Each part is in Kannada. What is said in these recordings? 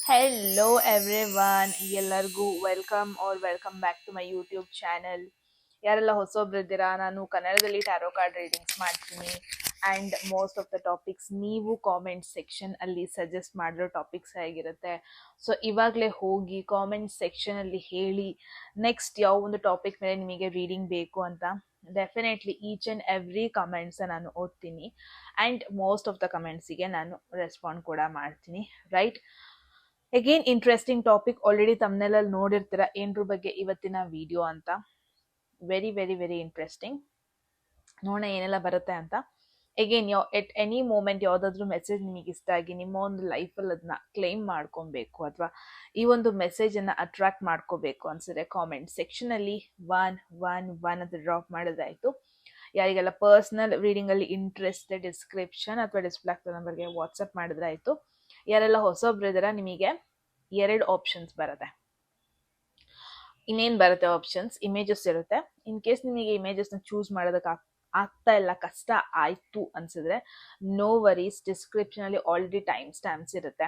Hello everyone, ಎಲ್ಲರಿಗೂ welcome back to my YouTube channel. ಯಾರೆಲ್ಲ ಹೊಸೊಬ್ರಿದ್ದೀರಾ, ನಾನು ಕನ್ನಡದಲ್ಲಿ ಟ್ಯಾರೋ ಕಾರ್ಡ್ ರೀಡಿಂಗ್ಸ್ ಮಾಡ್ತೀನಿ and most of the topics ನೀವು ಕಾಮೆಂಟ್ ಸೆಕ್ಷನ್ ಅಲ್ಲಿ ಸಜೆಸ್ಟ್ ಮಾಡಿರೋ ಟಾಪಿಕ್ಸ್ ಆಗಿರುತ್ತೆ. ಸೊ ಇವಾಗಲೇ ಹೋಗಿ ಕಾಮೆಂಟ್ ಸೆಕ್ಷನ್ ಅಲ್ಲಿ ಹೇಳಿ ನೆಕ್ಸ್ಟ್ ಯಾವ ಒಂದು ಟಾಪಿಕ್ ಮೇಲೆ ನಿಮಗೆ ರೀಡಿಂಗ್ ಬೇಕು ಅಂತ. Definitely each and every comments ನಾನು ಓದ್ತೀನಿ ಆ್ಯಂಡ್ ಮೋಸ್ಟ್ ಆಫ್ ದ ಕಮೆಂಟ್ಸಿಗೆ ನಾನು ರೆಸ್ಪಾಂಡ್ ಕೂಡ ಮಾಡ್ತೀನಿ, right? Again interesting topic, already ತಮ್ಮನೆಲ್ಲ ನೋಡಿರ್ತೀರ ಏನ್ರ ಬಗ್ಗೆ ಇವತ್ತಿನ ವಿಡಿಯೋ ಅಂತ. Very very very interesting. ನೋಡೋಣ ಏನೆಲ್ಲ ಬರುತ್ತೆ ಅಂತ. ಅಗೇನ್ ಎಟ್ ಎನಿ ಮೂಮೆಂಟ್ ಯಾವುದಾದ್ರೂ ಮೆಸೇಜ್ ನಿಮಗೆ ಇಷ್ಟ ಆಗಿ ನಿಮ್ಮ ಒಂದು ಲೈಫಲ್ಲಿ ಅದನ್ನ ಕ್ಲೈಮ್ ಮಾಡ್ಕೊಬೇಕು ಅಥವಾ ಈ ಒಂದು ಮೆಸೇಜನ್ನು ಅಟ್ರಾಕ್ಟ್ ಮಾಡ್ಕೋಬೇಕು ಅನ್ಸಿದ್ರೆ ಕಾಮೆಂಟ್ ಸೆಕ್ಷನಲ್ಲಿ ಒನ್ ಅಂತ ಡ್ರಾಪ್ ಮಾಡಿದ್ರಾಯ್ತು. ಯಾರಿಗೆಲ್ಲ ಪರ್ಸ್ನಲ್ ರೀಡಿಂಗಲ್ಲಿ ಇಂಟ್ರೆಸ್ಟೆಡ್ ಡಿಸ್ಕ್ರಿಪ್ಷನ್ ಅಥವಾ ಡಿಸ್ಪ್ಲೇ ಆಗ್ತದೆ ನಂಬರ್ಗೆ ವಾಟ್ಸಪ್ ಮಾಡಿದ್ರಾಯ್ತು. ಯಾರೆಲ್ಲ ಹೊಸೊಬ್ರಿದಾರ ನಿಮಗೆ 2 ಆಪ್ಷನ್ಸ್ ಬರುತ್ತೆ. ಇನ್ನೇನು ಬರುತ್ತೆ ಆಪ್ಷನ್ಸ್? ಇಮೇಜಸ್ ಇರುತ್ತೆ. ಇನ್ ಕೇಸ್ ನಿಮಗೆ ಇಮೇಜಸ್ನ ಚೂಸ್ ಮಾಡೋದಕ್ಕೆ ಆಗ್ತಾ ಇಲ್ಲ, ಕಷ್ಟ ಆಯಿತು ಅನ್ಸಿದ್ರೆ ನೋ ವರೀಸ್, ಡಿಸ್ಕ್ರಿಪ್ಷನಲ್ಲಿ ಆಲ್ರೆಡಿ ಟೈಮ್ ಸ್ಟ್ಯಾಂಪ್ಸ್ ಇರುತ್ತೆ.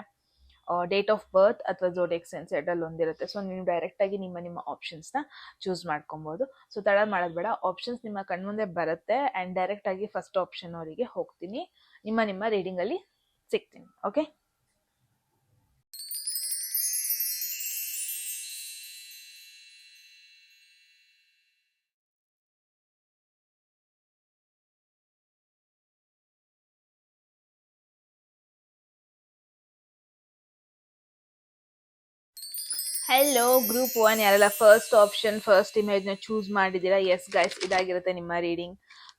ಡೇಟ್ ಆಫ್ ಬರ್ತ್ ಅಥವಾ ಝೋಡಿಯಾಕ್ ಸೈನ್ ಎರಡಲ್ಲಿ ಒಂದಿರುತ್ತೆ. ಸೊ ನೀವು ಡೈರೆಕ್ಟಾಗಿ ನಿಮ್ಮ ಆಪ್ಷನ್ಸ್ನ ಚೂಸ್ ಮಾಡ್ಕೊಬೋದು. ಸೊ ತಡ ಮಾಡೋದು ಬೇಡ, ಆಪ್ಷನ್ಸ್ ನಿಮ್ಮ ಕಣ್ಮುಂದೆ ಬರುತ್ತೆ ಆ್ಯಂಡ್ ಡೈರೆಕ್ಟಾಗಿ ಫಸ್ಟ್ ಆಪ್ಷನ್ ಅವರಿಗೆ ಹೋಗ್ತೀನಿ, ನಿಮ್ಮ ರೀಡಿಂಗಲ್ಲಿ ಸಿಗ್ತೀನಿ. ಓಕೆ, ಹೆಲೋ ಗ್ರೂಪ್ 1, ಯಾರೆಲ್ಲ ಫಸ್ಟ್ ಆಪ್ಷನ್ ಫಸ್ಟ್ ಇಮೇಜ್ನ ಚೂಸ್ ಮಾಡಿದ್ದೀರಾ? ಎಸ್ ಗೈಸ್, ಇದಾಗಿರುತ್ತೆ ನಿಮ್ಮ ರೀಡಿಂಗ್.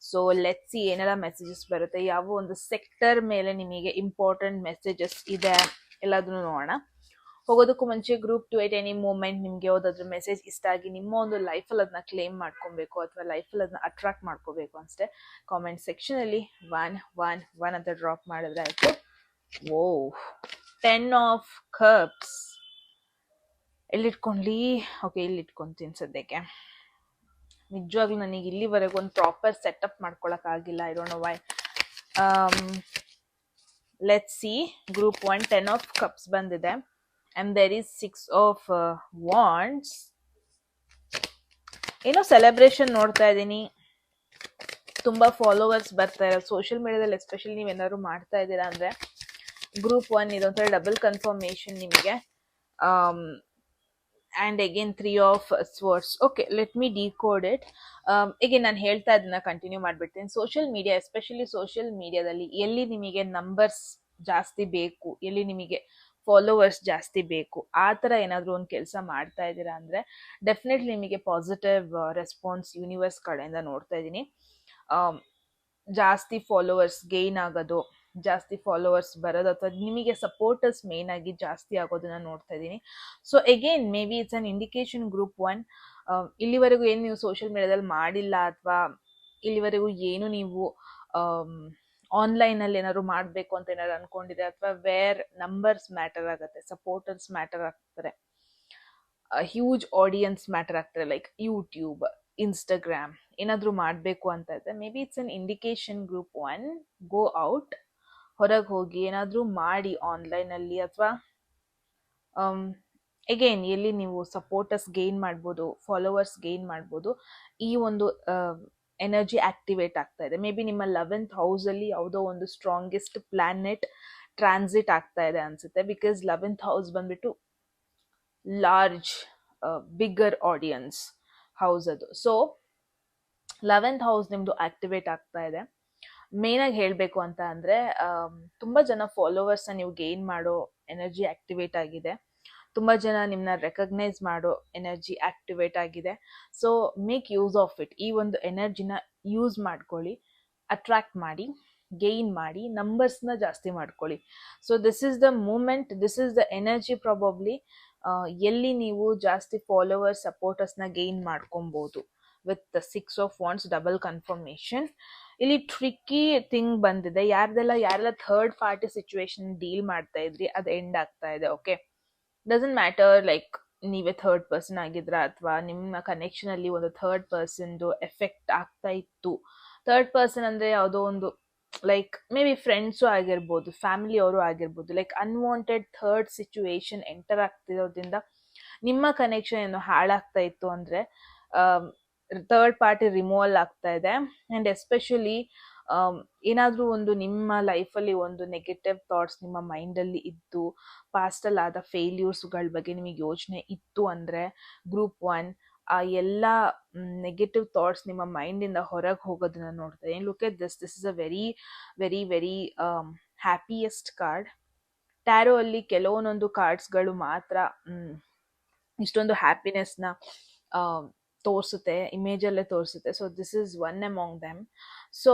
ಸೊ ಲೆಟ್ಸ್ ಸಿ ಏನೆಲ್ಲ ಮೆಸೇಜಸ್ ಬರುತ್ತೆ, ಯಾವ ಒಂದು ಸೆಕ್ಟರ್ ಮೇಲೆ ನಿಮಗೆ ಇಂಪಾರ್ಟೆಂಟ್ ಮೆಸೇಜಸ್ ಇದೆ ಎಲ್ಲದನ್ನು ನೋಡೋಣ. ಹೋಗೋದಕ್ಕೂ ಮುಂಚೆ ಗ್ರೂಪ್ 2 ಎಟ್ ಎನಿ ಮೂಮೆಂಟ್ ನಿಮ್ಗೆ ಯಾವುದಾದ್ರೂ ಮೆಸೇಜ್ ಇಷ್ಟ ಆಗಿ ನಿಮ್ಮ ಒಂದು ಲೈಫಲ್ಲಿ ಅದನ್ನ ಕ್ಲೇಮ್ ಮಾಡ್ಕೊಬೇಕು ಅಥವಾ ಲೈಫಲ್ಲಿ ಅದನ್ನ ಅಟ್ರಾಕ್ಟ್ ಮಾಡ್ಕೋಬೇಕು ಅನ್ಸುತ್ತೆ ಕಾಮೆಂಟ್ ಸೆಕ್ಷನಲ್ಲಿ ಒನ್ ಅಂತ ಡ್ರಾಪ್ ಮಾಡಿದ್ರೆ ಆಯ್ತು. ಓ, 10 ಆಫ್ ಕಪ್ಸ್ ಎಲ್ಲಿಟ್ಕೊಂಡ್ಲಿ? ಓಕೆ, ಇಲ್ಲಿ ಇಟ್ಕೊಂತೀನಿ ಸದ್ಯಕ್ಕೆ. ನಿಜವಾಗ್ಲೂ ನನಗೆ ಇಲ್ಲಿವರೆಗೂ ಒಂದು ಪ್ರಾಪರ್ ಸೆಟಪ್ ಮಾಡ್ಕೊಳಕ್ಕಾಗಿಲ್ಲ. I don't know why. Let's see. Group 1 10 of cups ಬಂದಿದೆ and there is 6 of wands. ಏನೋ ಸೆಲೆಬ್ರೇಷನ್ ನೋಡ್ತಾ ಇದ್ದೀನಿ, ತುಂಬಾ ಫಾಲೋವರ್ಸ್ ಬರ್ತಾ ಇರೋ ಸೋಷಿಯಲ್ ಮೀಡಿಯಾದಲ್ಲಿ. ಎಸ್ಪೆಷಲಿ ನೀವೇನಾದ್ರು ಮಾಡ್ತಾ ಇದ್ದೀರಾ ಅಂದ್ರೆ ಗ್ರೂಪ್ 1 ಇದೊಂಥರ ಡಬಲ್ ಕನ್ಫರ್ಮೇಶನ್ ನಿಮಗೆ. and again 3 of swords. Okay, let me decode it. Again ನಾನು ಹೇಳ್ತಾ ಇದನ್ನ ಕಂಟಿನ್ಯೂ ಮಾಡ್ಬಿಡ್ತೀನಿ. ಸೋಷಿಯಲ್ ಮೀಡಿಯಾ, ಎಸ್ಪೆಷಲಿ ಸೋಷಿಯಲ್ ಮೀಡಿಯಾದಲ್ಲಿ ಎಲ್ಲಿ ನಿಮಗೆ ನಂಬರ್ಸ್ ಜಾಸ್ತಿ ಬೇಕು, ಎಲ್ಲಿ ನಿಮಗೆ ಫಾಲೋವರ್ಸ್ ಜಾಸ್ತಿ ಬೇಕು, ಆ ಥರ ಏನಾದರೂ ಒಂದು ಕೆಲಸ ಮಾಡ್ತಾ ಇದ್ದೀರಾ ಅಂದರೆ ಡೆಫಿನೆಟ್ಲಿ ನಿಮಗೆ ಪಾಸಿಟಿವ್ ರೆಸ್ಪಾನ್ಸ್ ಯೂನಿವರ್ಸ್ ಕಡೆಯಿಂದ ನೋಡ್ತಾ ಇದ್ದೀನಿ. ಜಾಸ್ತಿ ಫಾಲೋವರ್ಸ್ ಗೇನ್ ಆಗೋದು, ಜಾಸ್ತಿ ಫಾಲೋವರ್ಸ್ ಬರೋದು ಅಥವಾ ನಿಮಗೆ ಸಪೋರ್ಟರ್ಸ್ ಮೇನ್ ಆಗಿ ಜಾಸ್ತಿ ಆಗೋದನ್ನ ನೋಡ್ತಾ ಇದ್ದೀನಿ. So again may be it's an indication group 1. ಇಲ್ಲಿವರೆಗೂ ಏನು ನೀವು ಸೋಷಿಯಲ್ ಮೀಡಿಯಾದಲ್ಲಿ ಮಾಡಿಲ್ಲ ಅಥವಾ ಇಲ್ಲಿವರೆಗೂ ಏನು ನೀವು ಆನ್ಲೈನಲ್ಲಿ ಏನಾದ್ರು ಮಾಡಬೇಕು ಅಂತ ಏನಾದ್ರು ಅನ್ಕೊಂಡಿದೆ ಅಥವಾ ವೇರ್ ನಂಬರ್ಸ್ ಮ್ಯಾಟರ್ ಆಗುತ್ತೆ, ಸಪೋರ್ಟರ್ಸ್ ಮ್ಯಾಟರ್ ಆಗ್ತಾರೆ, ಹ್ಯೂಜ್ ಆಡಿಯನ್ಸ್ ಮ್ಯಾಟರ್ ಆಗ್ತಾರೆ, ಲೈಕ್ ಯೂಟ್ಯೂಬ್, ಇನ್ಸ್ಟಾಗ್ರಾಮ್ ಏನಾದರೂ ಮಾಡಬೇಕು ಅಂತ ಇದ್ದರೆ may be it's an indication group 1. Go out, ಹೊರಗೆ ಹೋಗಿ ಏನಾದರೂ ಮಾಡಿ ಆನ್ಲೈನಲ್ಲಿ ಅಥವಾ ಅಗೇನ್ ಎಲ್ಲಿ ನೀವು ಸಪೋರ್ಟರ್ಸ್ ಗೇನ್ ಮಾಡ್ಬೋದು, ಫಾಲೋವರ್ಸ್ ಗೇನ್ ಮಾಡ್ಬೋದು. ಈ ಒಂದು ಎನರ್ಜಿ ಆಕ್ಟಿವೇಟ್ ಆಗ್ತಾ ಇದೆ. ಮೇ ಬಿ ನಿಮ್ಮ 11th ಹೌಸಲ್ಲಿ ಯಾವುದೋ ಒಂದು ಸ್ಟ್ರಾಂಗೆಸ್ಟ್ ಪ್ಲಾನೆಟ್ ಟ್ರಾನ್ಸಿಟ್ ಆಗ್ತಾ ಇದೆ ಅನ್ಸುತ್ತೆ. ಬಿಕಾಸ್ 11th ಹೌಸ್ ಬಂದ್ಬಿಟ್ಟು ಲಾರ್ಜ್ ಬಿಗ್ಗರ್ ಆಡಿಯನ್ಸ್ ಹೌಸ್ ಅದು. ಸೊ 11th ಹೌಸ್ ನಿಮ್ಮದು ಆಕ್ಟಿವೇಟ್ ಆಗ್ತಾ ಇದೆ. ಮೇನಾಗಿ ಹೇಳಬೇಕು ಅಂತ ಅಂದರೆ ತುಂಬ ಜನ ಫಾಲೋವರ್ಸ್ನ ನೀವು ಗೇನ್ ಮಾಡೋ ಎನರ್ಜಿ ಆಕ್ಟಿವೇಟ್ ಆಗಿದೆ. ತುಂಬ ಜನ ನಿಮ್ಮನ್ನ ರೆಕಗ್ನೈಸ್ ಮಾಡೋ ಎನರ್ಜಿ ಆಕ್ಟಿವೇಟ್ ಆಗಿದೆ. So make use of it. ಈ ಒಂದು ಎನರ್ಜಿನ ಯೂಸ್ ಮಾಡ್ಕೊಳ್ಳಿ, ಅಟ್ರಾಕ್ಟ್ ಮಾಡಿ, ಗೇನ್ ಮಾಡಿ, ನಂಬರ್ಸ್ನ ಜಾಸ್ತಿ ಮಾಡ್ಕೊಳ್ಳಿ. So this is the moment, this is the energy probably ಎಲ್ಲಿ ನೀವು ಜಾಸ್ತಿ ಫಾಲೋವರ್ಸ್ ಸಪೋರ್ಟರ್ಸ್ನ ಗೇನ್ ಮಾಡ್ಕೊಬೋದು with 6 of wands double confirmation. ಇಲ್ಲಿ ಟ್ರಿಕ್ಕಿ ಥಿಂಗ್ ಬಂದಿದೆ. ಯಾರೆಲ್ಲ ಥರ್ಡ್ ಪಾರ್ಟಿ ಸಿಚುವೇಶನ್ ಡೀಲ್ ಮಾಡ್ತಾ ಇದ್ರಿ ಅದು ಎಂಡ್ ಆಗ್ತಾ ಇದೆ. ಓಕೆ, ಡಸಂಟ್ ಮ್ಯಾಟರ್ ಲೈಕ್ ನೀವೇ ಥರ್ಡ್ ಪರ್ಸನ್ ಆಗಿದ್ರ ಅಥವಾ ನಿಮ್ಮ ಕನೆಕ್ಷನ್ ಅಲ್ಲಿ ಒಂದು ಥರ್ಡ್ ಪರ್ಸನ್ದು ಎಫೆಕ್ಟ್ ಆಗ್ತಾ ಇತ್ತು. ಥರ್ಡ್ ಪರ್ಸನ್ ಅಂದ್ರೆ ಯಾವುದೋ ಒಂದು ಲೈಕ್ ಮೇ ಬಿ ಫ್ರೆಂಡ್ಸು ಆಗಿರ್ಬೋದು, ಫ್ಯಾಮಿಲಿಯವರು ಆಗಿರ್ಬೋದು, like unwanted third situation enter ಆಗ್ತಿರೋದ್ರಿಂದ ನಿಮ್ಮ ಕನೆಕ್ಷನ್ ಏನು ಹಾಳಾಗ್ತಾ ಇತ್ತು ಅಂದರೆ ಥರ್ಡ್ ಪಾರ್ಟಿ ರಿಮೂವಲ್ ಆಗ್ತಾ ಇದೆ. ಆ್ಯಂಡ್ ಎಸ್ಪೆಷಲಿ ಏನಾದರೂ ಒಂದು ನಿಮ್ಮ ಲೈಫಲ್ಲಿ ಒಂದು ನೆಗೆಟಿವ್ ಥಾಟ್ಸ್ ನಿಮ್ಮ ಮೈಂಡಲ್ಲಿ ಇದ್ದು, ಪಾಸ್ಟಲ್ಲಿ ಆದ ಫೇಲ್ಯೂರ್ಸ್ಗಳ ಬಗ್ಗೆ ನಿಮಗೆ ಯೋಚನೆ ಇತ್ತು ಅಂದರೆ ಗ್ರೂಪ್ 1 ಆ ಎಲ್ಲ ನೆಗೆಟಿವ್ ಥಾಟ್ಸ್ ನಿಮ್ಮ ಮೈಂಡಿಂದ ಹೊರಗೆ ಹೋಗೋದನ್ನ ನೋಡ್ತಾರೆ. Look at this is a very very very happiest card. Tarot ಅಲ್ಲಿ ಕೆಲವೊಂದೊಂದು ಕಾರ್ಡ್ಸ್ಗಳು ಮಾತ್ರ ಇಷ್ಟೊಂದು ಹ್ಯಾಪಿನೆಸ್ನ ತೋರಿಸುತ್ತೆ, ಇಮೇಜಲ್ಲೇ ತೋರಿಸುತ್ತೆ. So this is one among them. So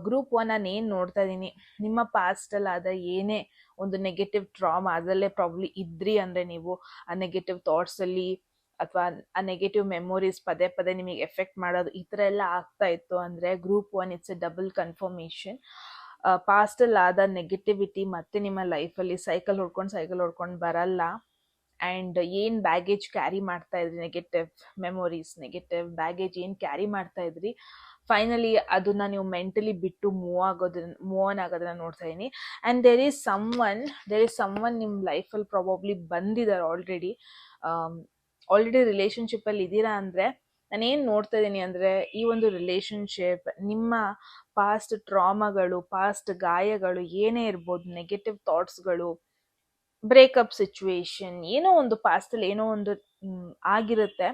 group 1 ನಾನು ಏನು ನೋಡ್ತಾ ಇದ್ದೀನಿ, ನಿಮ್ಮ ಪಾಸ್ಟಲ್ಲಿ ಆದ ಏನೇ ಒಂದು ನೆಗೆಟಿವ್ ಟ್ರಾಮಾ ಅದರಲ್ಲೇ ಪ್ರಾಬ್ಲಿ ಇದ್ರಿ ಅಂದರೆ ನೀವು ಆ ನೆಗೆಟಿವ್ ಥಾಟ್ಸಲ್ಲಿ ಅಥವಾ ಆ ನೆಗೆಟಿವ್ ಮೆಮೊರೀಸ್ ಪದೇ ಪದೇ ನಿಮಗೆ ಎಫೆಕ್ಟ್ ಮಾಡೋದು ಈ ಥರ ಎಲ್ಲ ಆಗ್ತಾ ಇತ್ತು ಅಂದರೆ group 1 it's a double confirmation. ಪಾಸ್ಟಲ್ಲಿ ಆದ ನೆಗೆಟಿವಿಟಿ ಮತ್ತೆ ನಿಮ್ಮ ಲೈಫಲ್ಲಿ ಸೈಕಲ್ ಹೊಡ್ಕೊಂಡು ಬರಲ್ಲ. ಆ್ಯಂಡ್ ಏನು ಬ್ಯಾಗೇಜ್ ಕ್ಯಾರಿ ಮಾಡ್ತಾ ಇದ್ರಿ, ನೆಗೆಟಿವ್ ಮೆಮೊರೀಸ್, ನೆಗೆಟಿವ್ ಬ್ಯಾಗೇಜ್ ಏನು ಕ್ಯಾರಿ ಮಾಡ್ತಾ ಇದ್ರಿ, ಫೈನಲಿ ಅದನ್ನ ನೀವು ಮೆಂಟಲಿ ಬಿಟ್ಟು ಮೂವ್ ಆನ್ ಆಗೋದನ್ನ ನೋಡ್ತಾ ಇದ್ದೀನಿ. ಆ್ಯಂಡ್ ದೇರ್ ಈಸ್ ಸಮ್ವನ್ ನಿಮ್ಮ ಲೈಫಲ್ಲಿ ಪ್ರಾಬಬ್ಲಿ ಬಂದಿದ್ದಾರೆ ಆಲ್ರೆಡಿ ರಿಲೇಷನ್ಶಿಪ್ಪಲ್ಲಿ ಇದ್ದೀರಾ ಅಂದರೆ ನಾನೇನು ನೋಡ್ತಾ ಇದ್ದೀನಿ ಅಂದರೆ ಈ ಒಂದು ರಿಲೇಷನ್ಶಿಪ್ ನಿಮ್ಮ ಪಾಸ್ಟ್ ಟ್ರಾಮಾಗಳು, ಪಾಸ್ಟ್ ಗಾಯಗಳು ಏನೇ ಇರ್ಬೋದು, ನೆಗೆಟಿವ್ ಥಾಟ್ಸ್ಗಳು, ಬ್ರೇಕಪ್ ಸಿಚುವೇಶನ್, ಏನೋ ಒಂದು ಪಾಸ್ಟಲ್ಲಿ ಏನೋ ಒಂದು ಆಗಿರುತ್ತೆ.